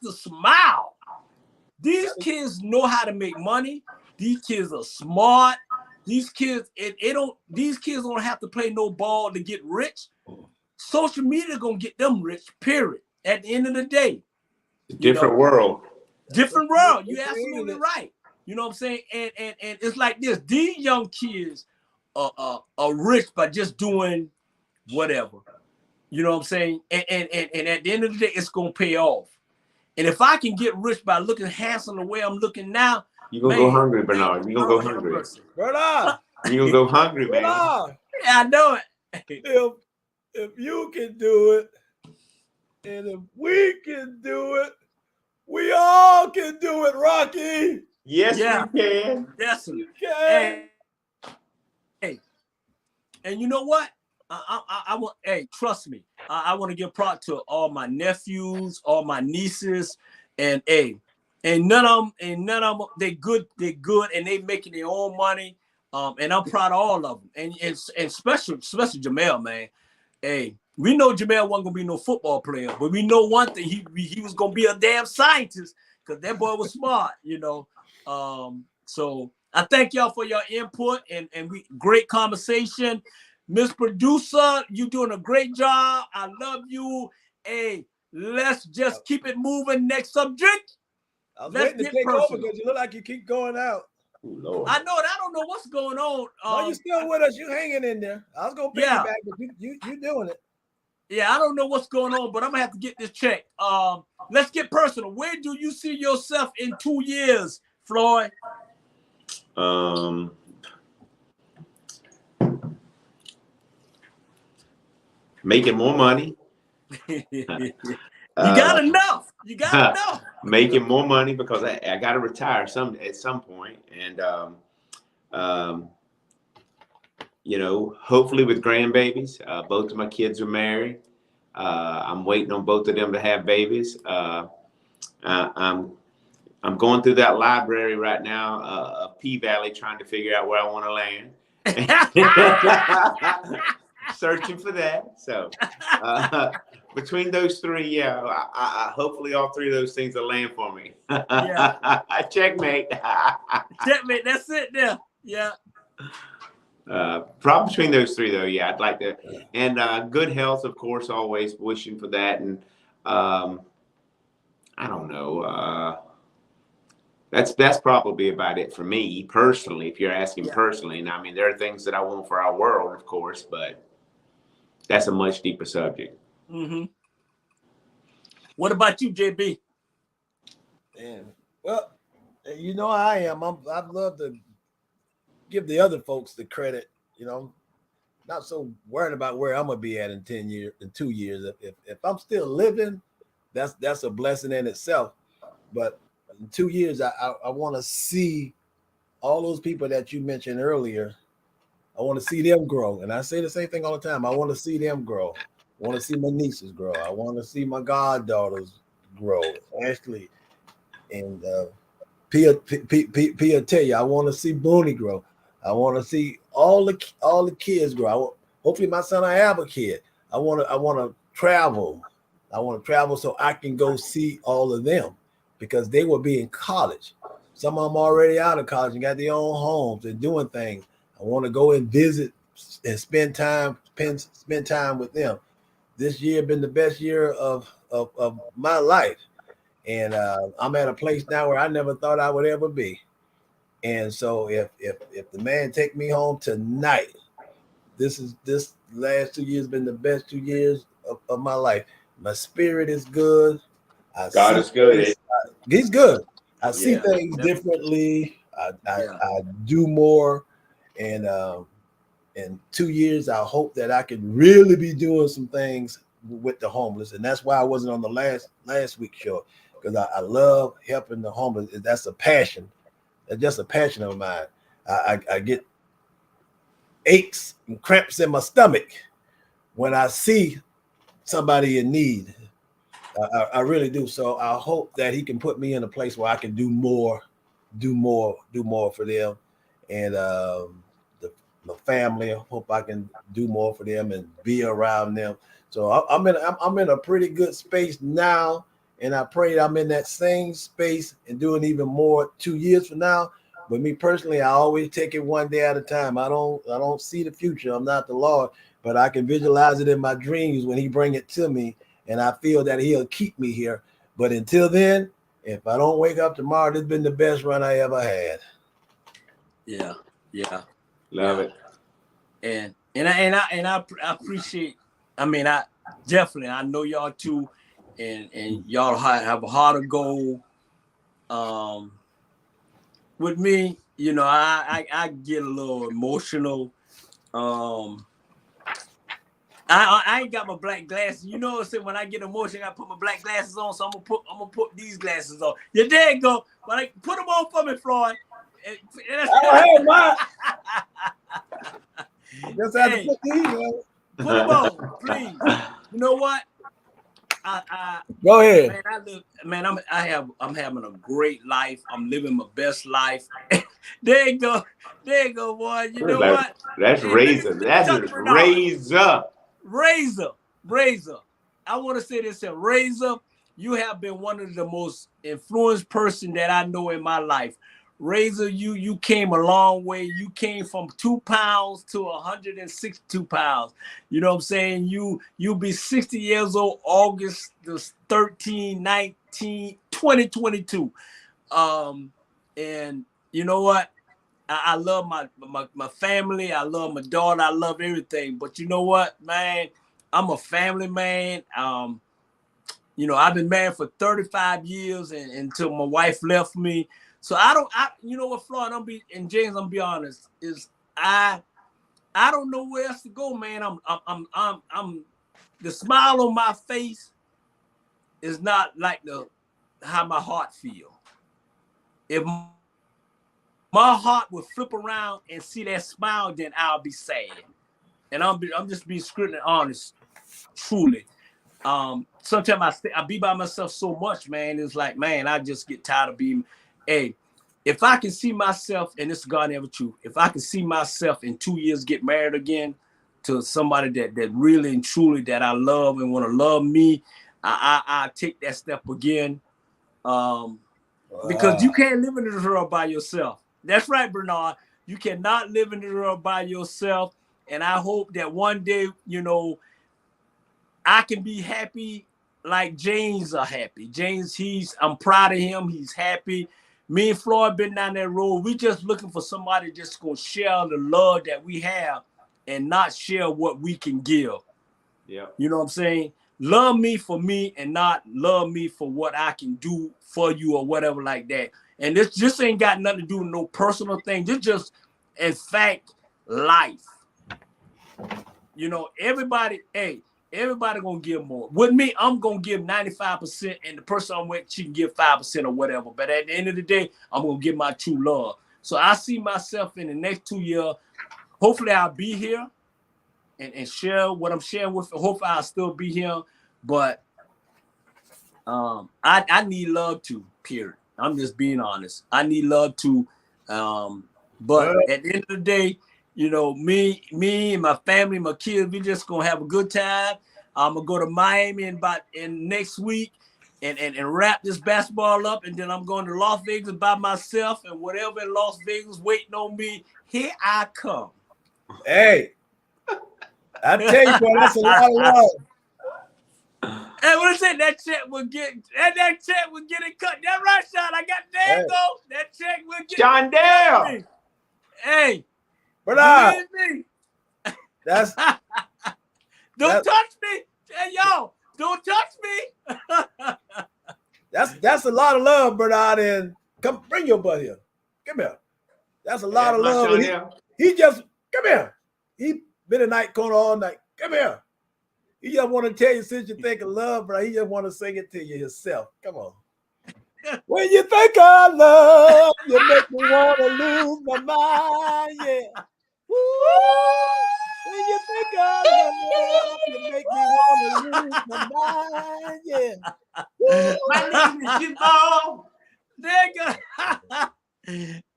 a smile. These kids know how to make money. These kids are smart. These kids, these kids don't have to play no ball to get rich. Social media gonna get them rich, period. At the end of the day.
Different world.
Different world. You're absolutely right. You know what I'm saying? And it's like this. These young kids are rich by just doing whatever. You know what I'm saying? And at the end of the day, it's gonna pay off. And if I can get rich by looking handsome the way I'm looking now,
you're gonna go hungry, Bernard. You're gonna go hungry.
Bernard.
You're gonna go hungry, man.
Yeah, I know
it. If you can do it, and if we can do it, we all can do it, Rocky.
Yes, we can.
Yes,
we can.
Hey, and you know what? I want. Hey, trust me. I want to give props to all my nephews, all my nieces, and none of them. They good, and they making their own money. And I'm proud of all of them, and especially Jamel, man. Hey, we know Jamel wasn't gonna be no football player, but we know one thing: he was gonna be a damn scientist because that boy was smart, So I thank y'all for your input and we great conversation. Miss Producer, you doing a great job. I love you. Hey, let's just keep it moving. Next subject.
I was waiting to take over because you look like you keep going out.
Lord.
I know it. I don't know what's going on.
No, you still with us. You hanging in there. I was gonna pay you back, but you doing it.
Yeah, I don't know what's going on, but I'm gonna have to get this checked. Let's get personal. Where do you see yourself in 2 years, Floyd?
Making more money.
You got enough. You got enough.
Making more money because I got to retire at some point, and hopefully with grandbabies. Both of my kids are married. I'm waiting on both of them to have babies. I'm going through that library right now, of P Valley, trying to figure out where I want to land. Searching for that. So between those three, I hopefully all three of those things will land for me. Checkmate.
Checkmate. That's it there. Yeah.
Probably between those three, though. Yeah, I'd like to. And good health, of course, always wishing for that. And I don't know. That's probably about it for me personally. If you're asking personally, and I mean, there are things that I want for our world, of course, but that's a much deeper subject.
Mm-hmm. What about you, JB?
And well, you know how I am. I'd love to give the other folks the credit. Not so worried about where I'm gonna be at in 10 years, in 2 years. If I'm still living, that's a blessing in itself. But in 2 years, I want to see all those people that you mentioned earlier. I want to see them grow. And I say the same thing all the time. I want to see them grow. I want to see my nieces grow. I want to see my goddaughters grow. Ashley and Pia tell you, I want to see Booney grow. I want to see all the kids grow. Hopefully my son will have a kid. I want to travel. I want to travel so I can go see all of them because they will be in college. Some of them already out of college and got their own homes and doing things. I want to go and visit and spend time with them. This year been the best year of my life. And I'm at a place now where I never thought I would ever be. And so if the man take me home tonight, this last 2 years been the best 2 years of my life. My spirit is good.
God is good.
He's good. I see things differently. I do more. And in 2 years, I hope that I can really be doing some things with the homeless. And that's why I wasn't on the last week's show, because I love helping the homeless. That's a passion. That's just a passion of mine. I get aches and cramps in my stomach when I see somebody in need. I really do. So I hope that he can put me in a place where I can do more for them, and the family. I hope I can do more for them and be around them. So I'm in a pretty good space now, and I pray I'm in that same space and doing even more 2 years from now. But me personally, I always take it one day at a time. I don't see the future. I'm not the Lord, but I can visualize it in my dreams when He bring it to me. And I feel that He'll keep me here. But until then, if I don't wake up tomorrow, this has been the best run I ever had.
Yeah.
Love it.
And I appreciate. I mean, I definitely, I know y'all too, and y'all have a heart of gold. With me, you know, I get a little emotional. I ain't got my black glasses. You know what I'm saying? When I get emotional, I gotta put my black glasses on. So I'm gonna put these glasses on. Yeah, there you go. But I put them on for me, Floyd.
I have mine. Just have to put these on.
Put them on, please. You know what?
Go ahead.
Man, I'm having a great life. I'm living my best life. There you go, boy. You know what?
That's Razor. That's Razor.
Razor. I want to say this here, Razor. You have been one of the most influenced person that I know in my life. Razor, you came a long way. You came from 2 pounds to 162 pounds. You know what I'm saying? You'll be 60 years old August the 13, 19, 2022. And you know what? I love my family. I love my daughter. I love everything. But you know what, man? I'm a family man. You know, I've been married for 35 years and until my wife left me. So you know what, Floyd, James, I'm gonna be honest, is I don't know where else to go, man. I'm the smile on my face is not like how my heart feel. If my heart would flip around and see that smile, then I'll be sad. And I'm just being scrutiny honest, truly. Sometimes I be by myself so much, man. It's like, man, I just get tired of being. Hey, if I can see myself, and this is God never true, if I can see myself in 2 years get married again to somebody that really and truly that I love and want to love me, I take that step again. Because you can't live in this world by yourself. That's right, Bernard. You cannot live in this world by yourself. And I hope that one day, you know, I can be happy like James are happy. James, I'm proud of him. He's happy. Me and Floyd been down that road. We just looking for somebody just gonna share the love that we have and not share what we can give.
Yeah.
You know what I'm saying? Love me for me and not love me for what I can do for you or whatever like that. And this just ain't got nothing to do with no personal thing. This just, in fact, life. You know, everybody gonna give more. With me, I'm gonna give 95%, and the person I'm with, she can give 5% or whatever. But at the end of the day, I'm gonna give my true love. So I see myself in the next 2 years. Hopefully, I'll be here and share what I'm sharing with. Hopefully, I'll still be here. But I need love too. Period. I'm just being honest. I need love too. But at the end of the day, you know, me and my family, my kids, we just gonna have a good time. I'm gonna go to Miami in next week and wrap this basketball up, and then I'm going to Las Vegas by myself, and whatever in Las Vegas waiting on me, here I come.
Hey, I tell you what, that's a lot of love.
Hey, what is it? That check will get it cut. That right, Sean. I got there. Go. That check will get
John Dale.
Hey,
Bernard,
me.
Touch
me. Hey, y'all, don't touch me.
That's a lot of love, Bernard. And come bring your butt here. Come here. That's a lot of love. He just come here. He been a night corner all night. Come here. He just want to tell you, since you think of love, bro, he just want to sing it to you himself. Come on. When you think of love, you make me want to lose my mind, yeah. When you think of love, you make me want to lose my mind. Yeah.
My name is Jimbo.
Nigga.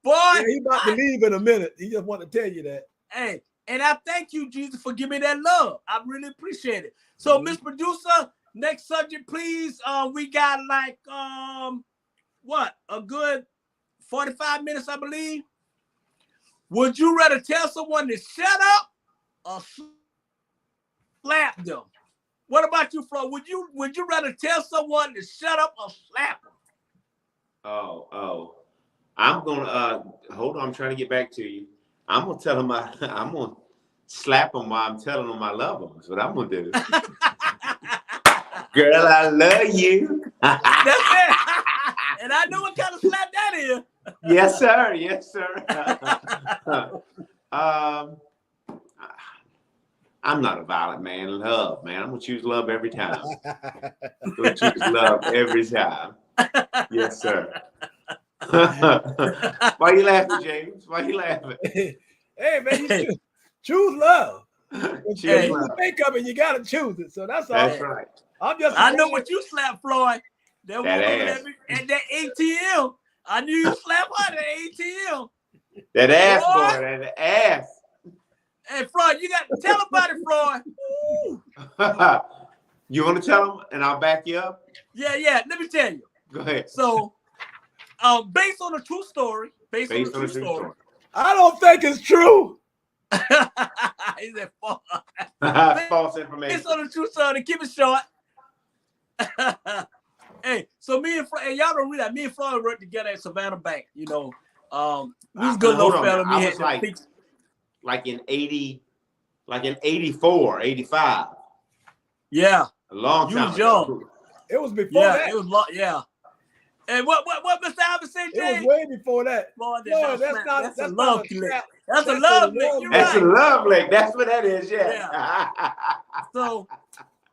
Boy.
Yeah, he about to leave in a minute. He just want to tell you that.
Hey, and I thank you, Jesus, for giving me that love. I really appreciate it. So, Miss Producer, next subject, please. We got like what? A good 45 minutes, I believe. Would you rather tell someone to shut up or slap them? What about you, Flo? Would you rather tell someone to shut up or slap them?
Oh. I'm gonna hold on, I'm trying to get back to you. I'm gonna tell them I'm gonna slap them while I'm telling them I love them. That's what I'm gonna do. Girl, I love you.
That's it. And I know what kind of slap that is.
Yes, sir. Yes, sir. I'm not a violent man. Love, man. I'm gonna choose love every time. I'm gonna choose love every time. Yes, sir. Why you laughing, James? Why you laughing?
Hey, man, you choose love.
Choose
You
love.
think of it, you gotta choose it. So that's all.
That's right.
I know what you slapped, Floyd. That
ass.
At that ATM. I knew you slapped her at the ATM.
That ass, boy. That ass.
Hey, Floyd, you got to tell about it, Floyd.
You want to tell them, and I'll back you up?
Yeah. Let me tell you.
Go ahead.
So, based on a true story. Based on a true story.
I don't think it's true.
He said false.
False information.
Based on a true story. Keep it short. Hey, so me and Floyd, y'all don't realize, me and Floyd worked together at Savannah Bank. You know, we was good little fella.
I was like in 80, like in 84, 85.
Yeah.
A long time.
You was young.
It was before that.
It was yeah. And what Mr. Alvin said, Jay?
It was way before that.
Lord,
that's
a love lick. That's a love lick. You're
That's
right.
a love lick. That's what that is, yeah.
So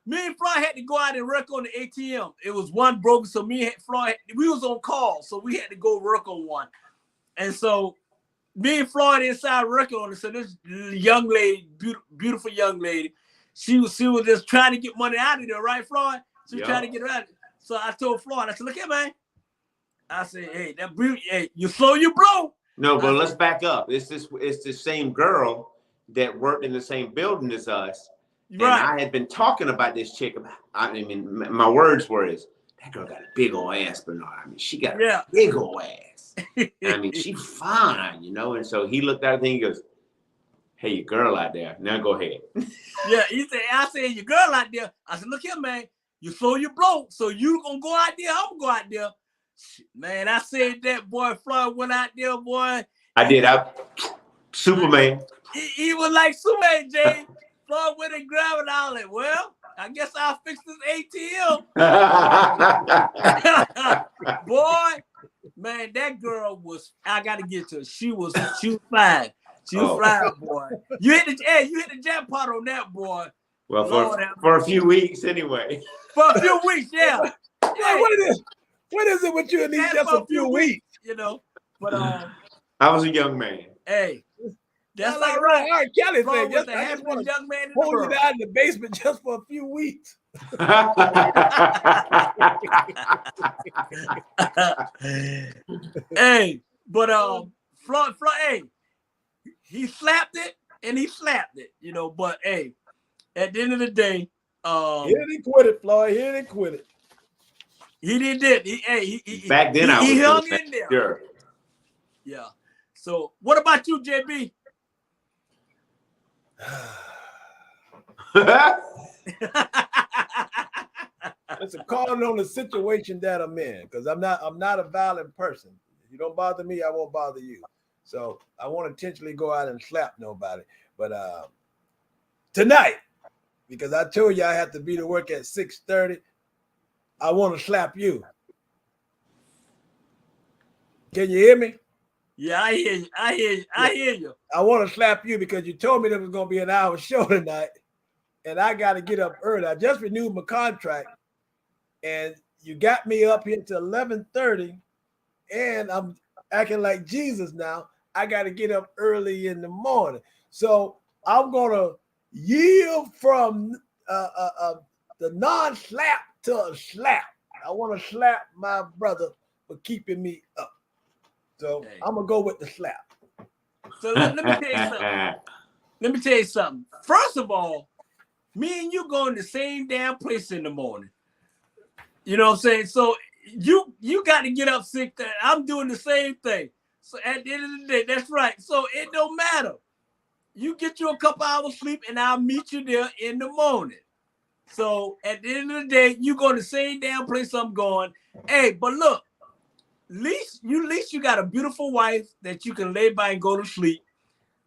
me and Floyd had to go out and work on the ATM. It was one broken, so me and Floyd, we was on call, so we had to go work on one. And so me and Floyd inside working on it. So this young lady, beautiful young lady, she was just trying to get money out of there, right, Floyd? She was trying to get it out of it. So I told Floyd, I said, look here, man. I said, hey, you slow your blow.
No, but let's back up. It's the same girl that worked in the same building as us. Right. And I had been talking about this chick. I mean, my words were that girl got a big old ass, Bernard. I mean, she got a big old ass. I mean, she fine, you know. And so he looked at her and he goes, hey, your girl out there. Now go ahead.
Yeah, I said, your girl out there. I said, look here, man. You slow your blow. So you gonna go out there, I'm gonna go out there. Man, I said that, boy. Floyd went out there, boy.
I did. Superman.
He was like Superman, Jay. Floyd went and grabbed it. I was like, well, I guess I'll fix this ATM. Boy, man, that girl was, I got to get to her. She was fine. She was fine, boy. You hit the jackpot on that, boy.
Well, for a few weeks anyway.
For a few weeks, yeah.
What is it with you and these just a few weeks?
You know, but
I was a young man.
Hey, that's
like
all right.
All right, Kelly said,
just a handsome young man in the
hold
world.
you down in the basement just for a few weeks.
Hey, but Floyd, hey, he slapped it and he slapped it, you know. But hey, at the end of the day,
he didn't quit it, Floyd. He didn't quit it.
He did. He
back then
he hung in there.
Sure.
Yeah. So what about you, JB?
It's a calling on the situation that I'm in, because I'm not a violent person. If you don't bother me, I won't bother you. So I won't intentionally go out and slap nobody. But tonight, because I told you I have to be to work at 6:30, I want to slap you. Can you hear me?
Yeah, I hear you. I hear you.
I want to slap you because you told me there was going to be an hour show tonight, and I got to get up early. I just renewed my contract, and you got me up here to 11:30, and I'm acting like Jesus now. I got to get up early in the morning. So I'm gonna yield from the non-slap to a slap. I want to slap my brother for keeping me up. So I'm gonna go with the slap.
So let me tell you something. Let me tell you something. First of all, me and you go in the same damn place in the morning. You know what I'm saying? So you got to get up 6. I'm doing the same thing. So at the end of the day, that's right. So it don't matter. You get you a couple hours sleep, and I'll meet you there in the morning. So at the end of the day, you go to the same damn place I'm going. Hey, but look, at least you got a beautiful wife that you can lay by and go to sleep.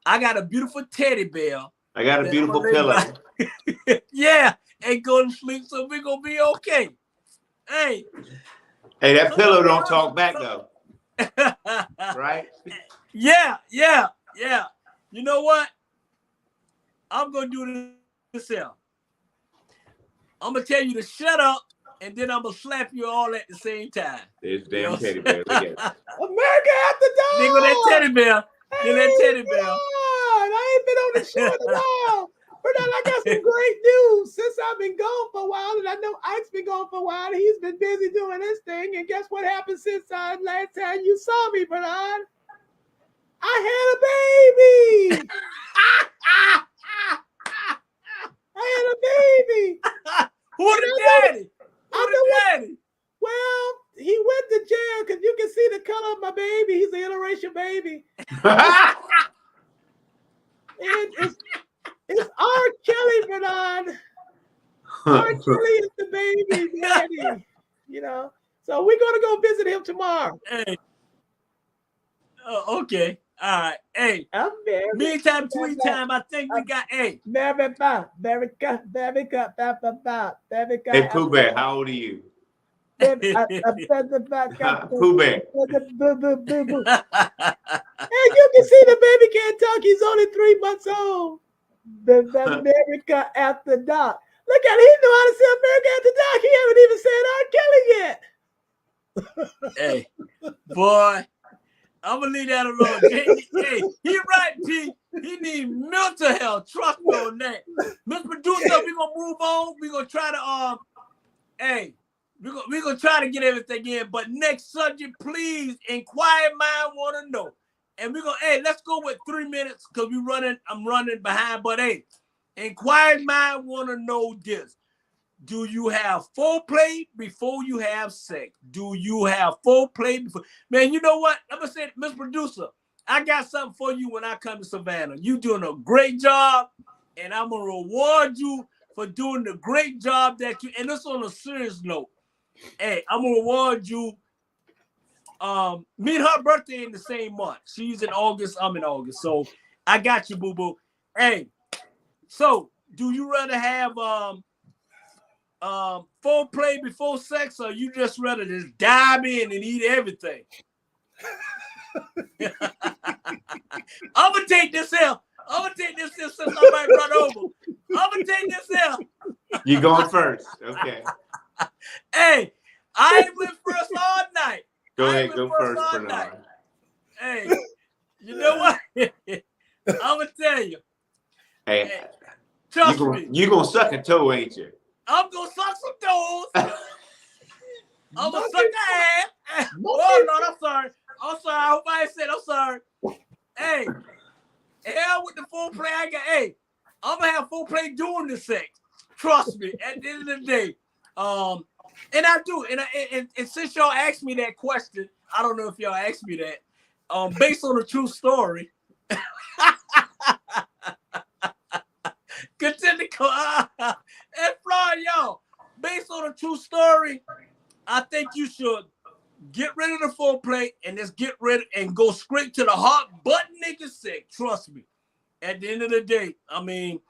I got a beautiful teddy bear.
I got a beautiful pillow.
Yeah, and go to sleep, so we're gonna be okay. Hey,
that pillow don't talk back though. Right?
Yeah. You know what? I'm gonna do this here. I'm gonna tell you to shut up, and then I'm gonna slap you all at the same time.
There's damn teddy bear. Look at it.
America at the door.
Nigga, that teddy bear. That teddy bear.
I ain't been on the show in a while. But I got some great news since I've been gone for a while, and I know Ike's been gone for a while. And he's been busy doing his thing. And guess what happened since last time you saw me, Bernard? I had a baby. I had a baby.
Who the daddy? Who the daddy?
Well, he went to jail because you can see the color of my baby. He's an interracial baby. And it's R. Kelly, Bernard. R. Kelly is the baby daddy. You know, so we're gonna go visit him tomorrow.
Hey. Okay. All right. Hey. Meantime, tweet time. I think we got
Hey, Pooh Bear, how old are you? Pooh Bear.
Hey, you can see the baby can't talk. He's only 3 months old. The America After Dark. Look at it. He knew how to say America After Dark. He haven't even said R. Kelly yet.
Hey, boy, I'm gonna leave that alone. Hey, he right, P. He need mental health. Trust me on that. Mr. Producer, we gonna move on. We gonna try to we gonna try to get everything in. But next subject, please. Inquired mind wanna know. And we're gonna let's go with 3 minutes because I'm running behind. But hey, inquired mind wanna know this. Do you have foreplay before you have sex? Do you have foreplay before? Man, you know what? I'm gonna say, Mr. Producer, I got something for you when I come to Savannah. You doing a great job, and I'm gonna reward you for doing the great job that you. And this on a serious note. Hey, I'm gonna reward you. Me and her birthday in the same month. She's in August. I'm in August. So I got you, boo boo. Hey, so do you rather have foreplay before sex, or you just rather just dive in and eat everything? I'm gonna take this here. Since I might run over. I'm gonna take this here.
You going first? Okay.
Hey, I went first all night.
Go ahead, go first, Bernard.
Hey, you know what? I'm gonna tell you.
Hey,
trust me.
You gonna suck a toe, ain't you?
I'm gonna suck some toes. I'm gonna suck the ass. Oh Lord, I'm sorry. I hope I said I'm sorry. Hey, hell with the foreplay. Hey, I'm gonna have foreplay during the sex. Trust me. At the end of the day, and I do. And since y'all asked me that question, I don't know if y'all asked me that. Based on a true story. Continue. And Florida, y'all. Based on a true story, I think you should get rid of the foreplay and just get rid and go straight to the hot butt nigga sex. Trust me. At the end of the day, I mean,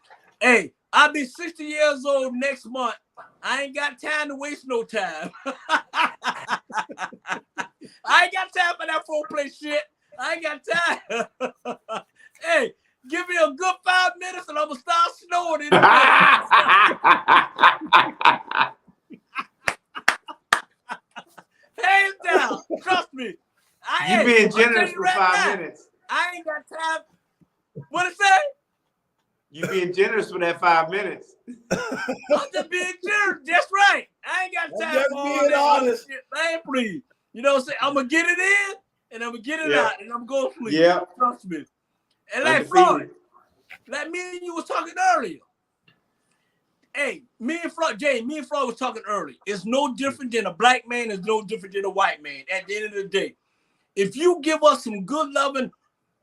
hey, I'll be 60 years old next month. I ain't got time to waste no time. I ain't got time for that foreplay shit. I ain't got time. Hey, give me a good 5 minutes and I'm going to start snoring. Hands down. Trust me.
You being generous for 5 minutes.
I ain't got time. What it say?
You being generous for that 5 minutes.
I'm just being generous. That's right. I ain't got time
just
for all
being
that
honest.
shit. Man, please. You know what I'm saying? I'm going to get it in, and I'm going to get it out, and I'm going to sleep.
Yeah.
Trust me. And like
Undefeated.
Floyd, like me and you was talking earlier. Hey, me and Floyd was talking earlier. It's no different than a black man. It's no different than a white man. At the end of the day, if you give us some good loving,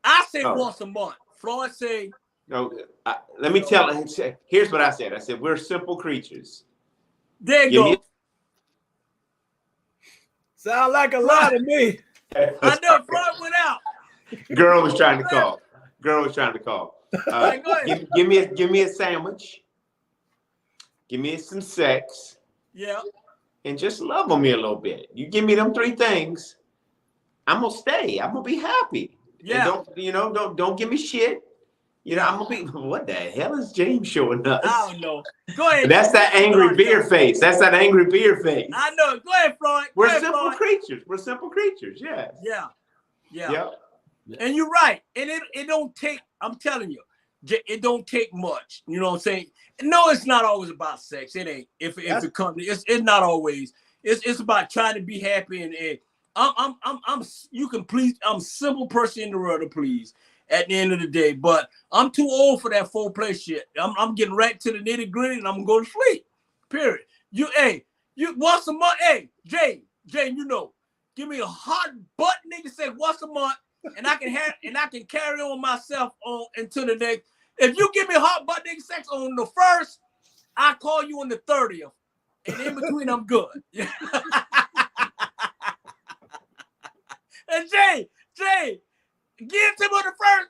I say once a month. Floyd say,
no. Let me tell you. Here's what I said. I said we're simple creatures.
There you go.
Sound like a lot to me.
I know Floyd went out.
Girl was trying to call.
Right, go ahead.
Give me a sandwich. Give me some sex.
Yeah.
And just love on me a little bit. You give me them 3 things, I'm gonna stay. I'm gonna be happy.
Yeah.
And don't give me shit. You know, I'm gonna be. What the hell is James showing us?
I don't know. Go ahead.
That's that angry beer face. That's that angry beer face.
I know. Go ahead, Floyd.
We're simple creatures. We're simple creatures. Yes.
Yeah.
Yep.
And you're right. And it don't take. I'm telling you, it don't take much. You know what I'm saying? No, it's not always about sex. It ain't. If it comes, it's not always. It's about trying to be happy and I'm you can please. I'm a simple person in the world to please. At the end of the day, but I'm too old for that foreplay shit. I'm getting right to the nitty gritty, and I'm going to sleep. Period. You once a month. Hey, Jay, you know, give me a hot butt nigga say once a month, and I can carry on myself on until the next. If you give me a hot butt nigga sex on the 1st, I call you on the 30th, and in between I'm good. And Jay. Give it to me on the 1st,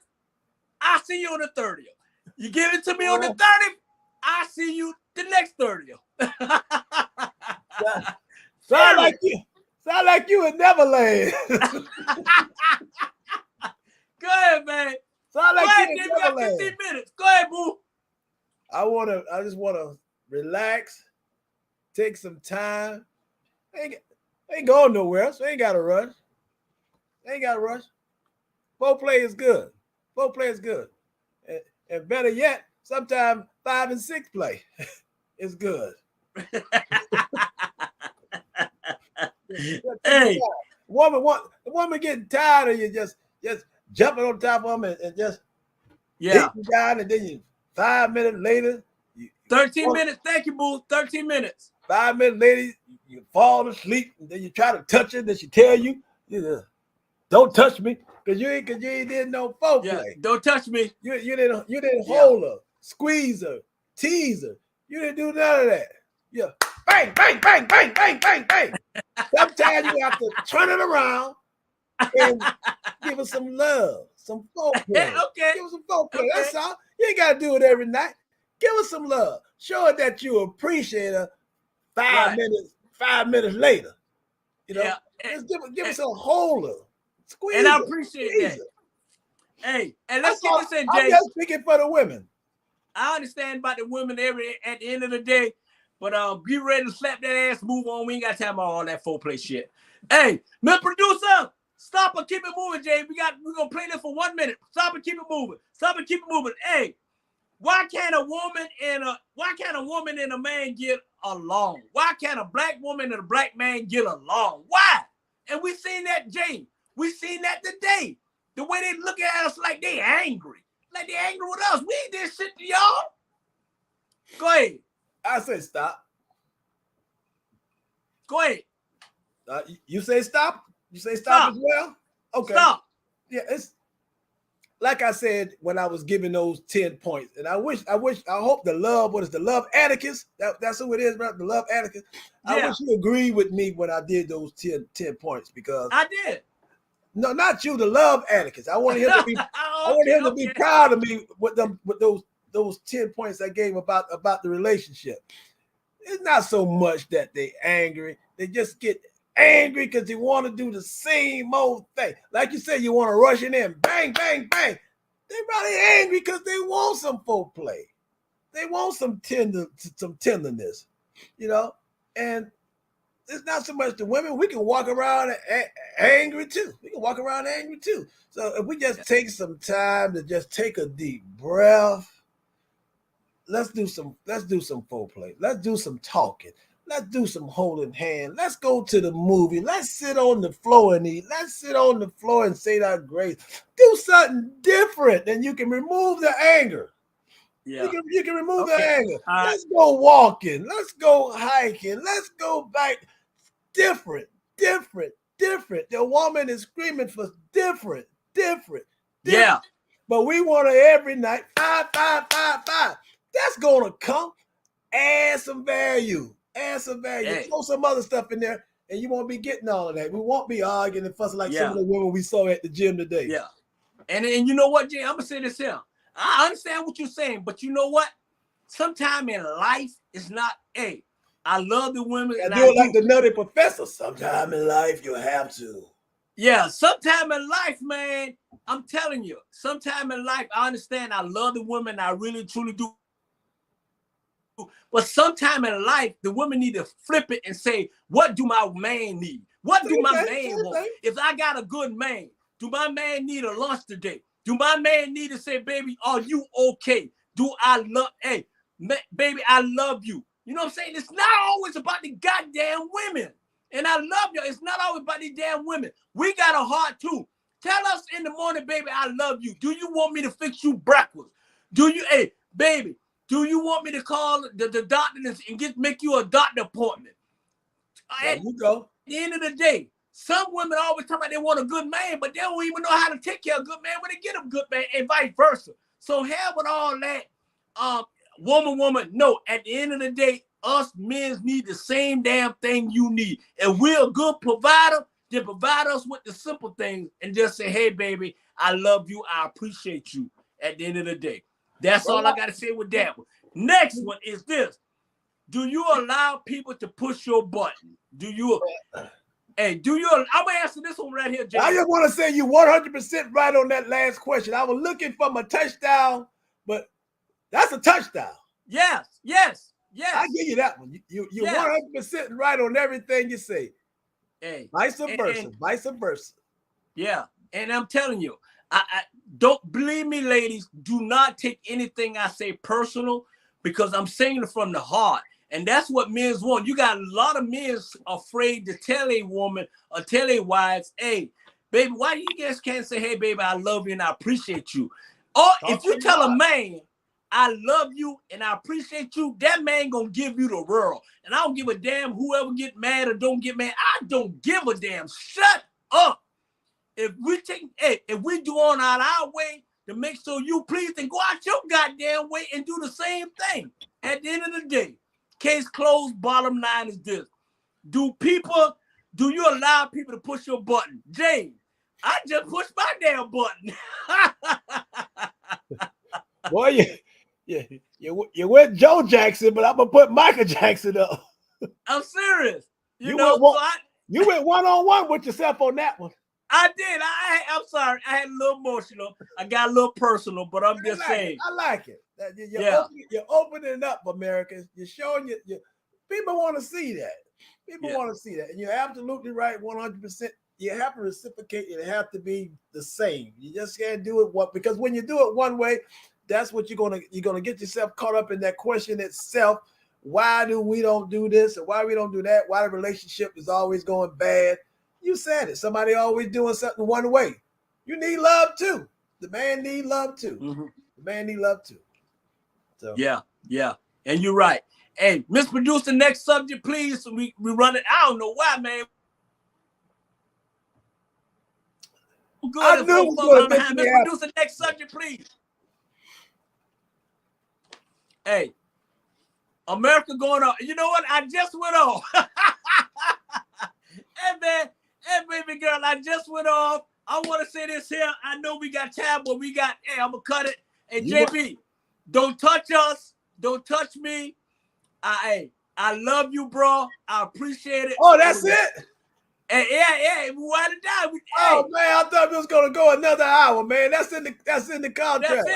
I see you on the 30th. You give it to me on the 30th, I see you the next 30th.
Sound like you in Neverland.
Go ahead, man.
Sound like
Go ahead,
you
Jay.
in
We got
Neverland.
15 minutes. Go ahead, boo.
I just wanna relax, take some time. Ain't going nowhere, so ain't gotta rush. Foreplay is good. And better yet, sometimes 5 and 6 play is good.
Hey,
the woman getting tired of you just jumping on top of them and just hitting you down, and then 5 minutes later,
13 minutes. Thank you, boo. 13 minutes.
5 minutes later, you fall asleep, and then you try to touch her, then she tell you, don't touch me, because you ain't did no foreplay.
Yeah, don't touch me.
You didn't hold her, squeeze her, tease her. You didn't do none of that. Yeah, bang, bang, bang, bang, bang, bang, bang. Sometimes you have to turn it around and give her some love, some foreplay.
Okay.
Give her some foreplay.
Okay.
That's all. You ain't got to do it every night. Give her some love. Show her that you appreciate her 5 minutes later. You know, just give her some holder. Squeeze
and I
her,
appreciate
squeeze
that.
her.
Hey, and let's get this in,
I'm
Jay.
just speaking for the women.
I understand about the women at the end of the day, but be ready to slap that ass, move on. We ain't got time for all that foreplay shit. Hey, Mr. Producer, stop and keep it moving, Jay. We're gonna play this for 1 minute. Stop and keep it moving. Hey, why can't a woman and a man get along? Why can't a black woman and a black man get along? Why? And we seen that, Jay. We seen that today. The way they look at us like they angry. Like they angry with us. We ain't did shit to y'all. Go ahead.
I say stop.
Go ahead.
You say stop? You say stop as well? Okay.
Stop.
Yeah, it's like I said when I was giving those 10 points. And I hope the love Atticus. That's who it is, right? The love Atticus. Yeah. I wish you agreed with me when I did those 10 points, because
I did.
No, not you, the love Atticus. I wanted him to be to be proud of me with those 10 points I gave about the relationship. It's not so much that they angry. They just get angry because they want to do the same old thing. Like you said, you want to rush it in, bang, bang, bang. They probably angry because they want some foreplay. They want some tenderness, you know. And it's not so much the women. We can walk around angry too. So if we just take some time to just take a deep breath, let's do some foreplay. Let's do some talking. Let's do some holding hand. Let's go to the movie. Let's sit on the floor and eat. Let's sit on the floor and say that grace. Do something different, and you can remove the anger.
Yeah.
You can remove the anger.
Right.
Let's go walking. Let's go hiking. Let's go back. Different. The woman is screaming for different.
Yeah.
But we want her every night. 5. That's gonna come. Add some value. Hey. Throw some other stuff in there, and you won't be getting all of that. We won't be arguing and fussing like some of the women we saw at the gym today.
Yeah. And you know what, Jay? I'm gonna say this here. I understand what you're saying, but you know what? Sometime in life, it's not. Hey, I love the women.
I do it like the Nutty Professor. Sometime in life, you have to.
Yeah, sometime in life, man. I'm telling you, sometime in life, I understand. I love the women. I really, truly do. But sometime in life, the women need to flip it and say, what do my man need? What do my man want? If I got a good man, do my man need a lunch today? Do my man need to say, baby, are you okay? Do I love, hey, baby, I love you. You know what I'm saying? It's not always about the goddamn women. And I love you. It's not always about the damn women. We got a heart too. Tell us in the morning, baby, I love you. Do you want me to fix you breakfast? Do you, hey, baby, do you want me to call the doctor and make you a doctor appointment?
There you go.
At the end of the day, some women always talk about they want a good man, but they don't even know how to take care of a good man when they get a good man, and vice versa. So hell with all that, woman, no. At the end of the day, us men need the same damn thing you need. And we're a good provider, then provide us with the simple things and just say, hey, baby, I love you. I appreciate you at the end of the day. That's all I got to say with that one. Next one is this. Do you allow people to push your button? I'm going to answer this one right here, Jay.
I just want to say you 100% right on that last question. I was looking for my touchdown, but that's a touchdown.
Yes.
I give you that one. You're 100% right on everything you say.
Hey,
vice versa.
Yeah, and I'm telling you, I don't believe me, ladies. Do not take anything I say personal, because I'm saying it from the heart, and that's what men want. You got a lot of men afraid to tell a woman or tell a wives, "Hey, baby, why you guys can't say, hey, baby, I love you and I appreciate you?" Or if you tell a man, I love you and I appreciate you, that man gonna give you the world. And I don't give a damn whoever get mad or don't get mad. I don't give a damn. Shut up. If we do on our way to make sure you please, then go out your goddamn way and do the same thing. At the end of the day, case closed, bottom line is this. Do you allow people to push your button? James, I just pushed my damn button.
Boy, you went Joe Jackson, but I'm gonna put Michael Jackson up.
I'm serious. You
went one-on-one with yourself on that one.
I did. I'm sorry. I had a little emotional. I got a little personal, but I'm just saying.
I like it. You're opening up, America. You're showing you people want to see that. People want to see that. And you're absolutely right, 100%. You have to reciprocate. It have to be the same. You just can't do it because when you do it one way, that's what you're gonna get yourself caught up in that question itself. Why do we don't do this and why we don't do that? Why the relationship is always going bad? You said it. Somebody always doing something one way. You need love too. The man need love too. Mm-hmm. The man need love too. So
yeah. And you're right. Hey, Miss Producer, next subject, please. We run it. I don't know why, man. Good. I knew Miss Producer, next subject, please. Hey, America going on. You know what? I just went off. Hey, baby girl, I just went off. I want to say this here. I know we got time, but I'm going to cut it. Hey, JB, don't touch us. Don't touch me. I love you, bro. I appreciate it.
Oh, that's it?
Hey, yeah. We want it down.
Man, I thought we was going to go another hour, man. That's in the contract.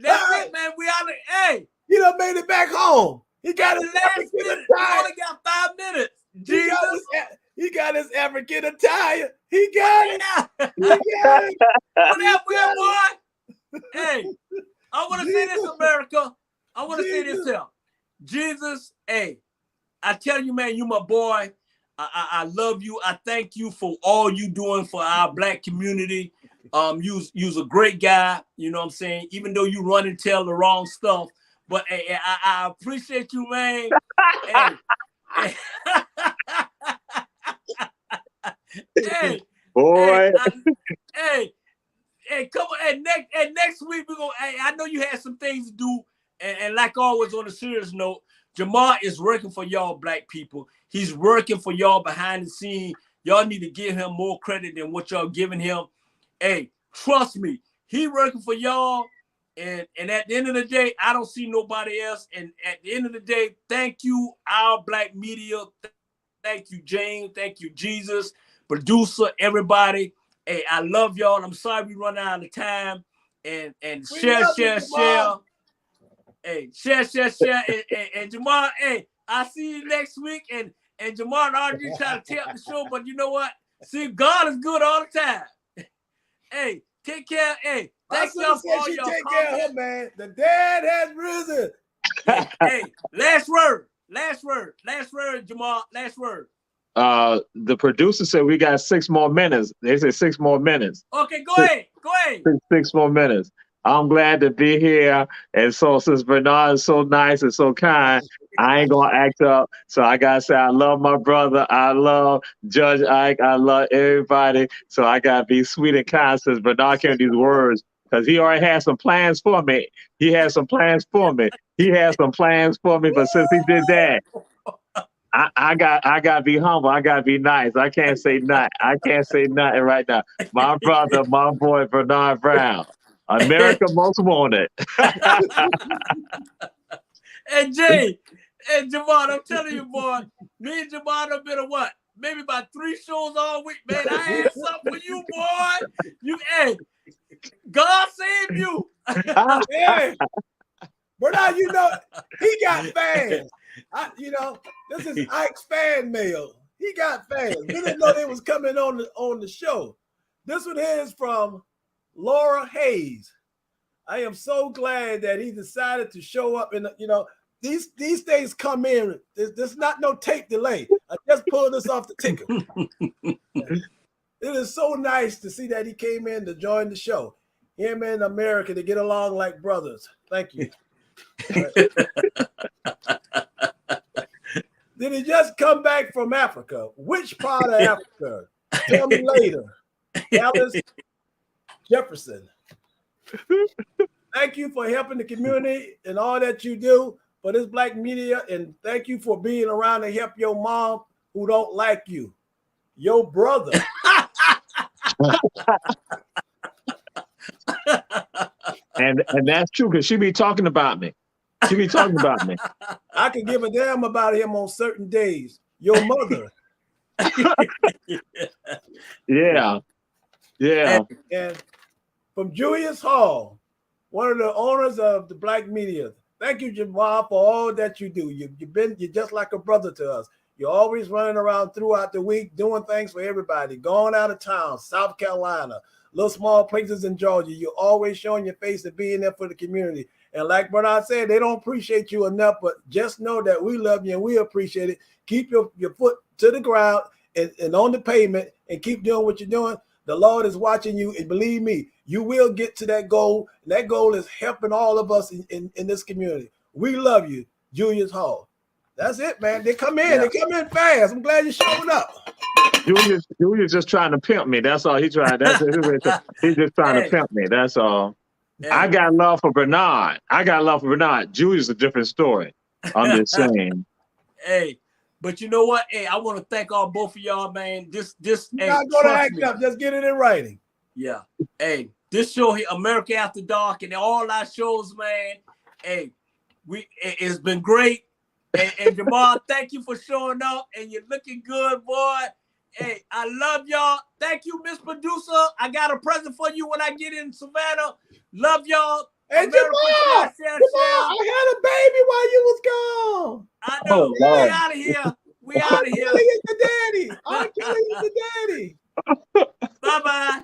That's it, man. We out of, hey.
He done made it back home. He got his
African attire. We only got 5 minutes.
He got his African attire. He got it.
What up, boy? Hey, I want to say this, America. I want to say this here. Jesus, hey, I tell you, man, you my boy. I love you. I thank you for all you doing for our Black community. You's a great guy. You know what I'm saying? Even though you run and tell the wrong stuff, but hey, I appreciate you, man. Hey, hey,
boy.
Hey, come on. And next week we're gonna. Hey, I know you had some things to do, and like always, on a serious note, Jamar is working for y'all Black people. He's working for y'all behind the scene. Y'all need to give him more credit than what y'all giving him. Hey, trust me, he working for y'all. And at the end of the day, I don't see nobody else. And at the end of the day, thank you, our Black media. Thank you, James. Thank you, Jesus, producer, everybody. Hey, I love y'all. I'm sorry we run out of time. And share. Hey, share. And Jamar, hey, I'll see you next week. And Jamar and Audrey try to tear up the show, but you know what? See, God is good all the time. Hey, take care. Hey, thank y'all for all your
take care of her, man. The dead has risen.
Hey, last word, Jamal. Last word.
The producer said we got 6 more minutes. They said 6 more minutes.
Okay, go ahead.
6 more minutes. I'm glad to be here. And so since Bernard is so nice and so kind, I ain't gonna act up. So I gotta say I love my brother. I love Judge Ike. I love everybody. So I gotta be sweet and kind since Bernard can't use words. Because he already has some plans for me. But since he did that, I gotta be humble. I gotta be nice. I can't say nothing right now. My brother, my boy Bernard Brown. America most wanted.
And Jay, and Jamar, I'm telling you, boy, me and Jamar have been what? Maybe about 3 shows all week, man. I had something for you, boy. Hey, God save you.
Hey, Bernard, you know, he got fans. This is Ike's fan mail. He got fans. We didn't know they was coming on the show. This one here is from Laura Hayes. I am so glad that he decided to show up. And these things come in. There's not no tape delay. I just pulled this off the ticker. It is so nice to see that he came in to join the show. Him and America to get along like brothers. Thank you. Did he just come back from Africa? Which part of Africa? Tell me later. Alice Jefferson. Thank you for helping the community and all that you do for this Black media, and thank you for being around to help your mom who don't like you. Your brother.
and that's true because she be talking about me. I
can give a damn about him on certain days. Your mother.
Yeah.
And from Julius Hall, one of the owners of the Black media. Thank you, Jamal, for all that you do. You're just like a brother to us. You're always running around throughout the week, doing things for everybody, going out of town, South Carolina, little small places in Georgia. You're always showing your face and being there for the community. And like Bernard said, they don't appreciate you enough, but just know that we love you and we appreciate it. Keep your foot to the ground and on the pavement and keep doing what you're doing. The Lord is watching you, and believe me, you will get to that goal. And that goal is helping all of us in this community. We love you, Julius Hall. That's it, man. They come in. Yeah. They come in fast. I'm glad you're showing up.
Julius just trying to pimp me. That's all he tried. He's just trying to pimp me. That's all. Hey. I got love for Bernard. Julius is a different story. I'm just saying.
Hey. But you know what? Hey, I want to thank both of y'all, man. You're
not going to act up. Just get it in writing.
Yeah. Hey, this show here, America After Dark, and all our shows, man. Hey, it's been great. And Jamal, thank you for showing up. And you're looking good, boy. Hey, I love y'all. Thank you, Miss Producer. I got a present for you when I get in Savannah. Love y'all.
Hey, Jamal, I had a baby while you was gone.
I know. We out of here.
R. Kelly is the daddy.
Bye-bye.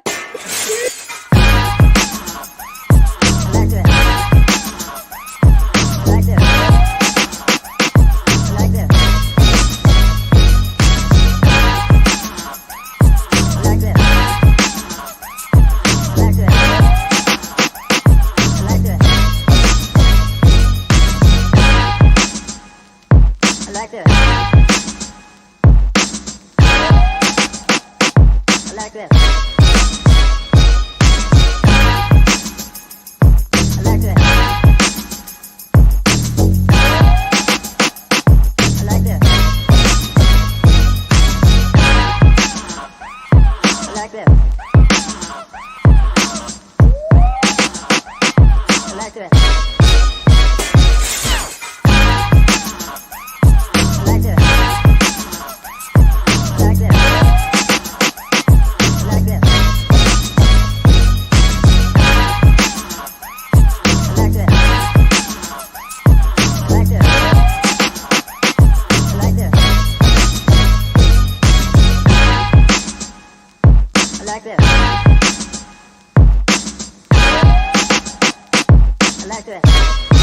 back to that.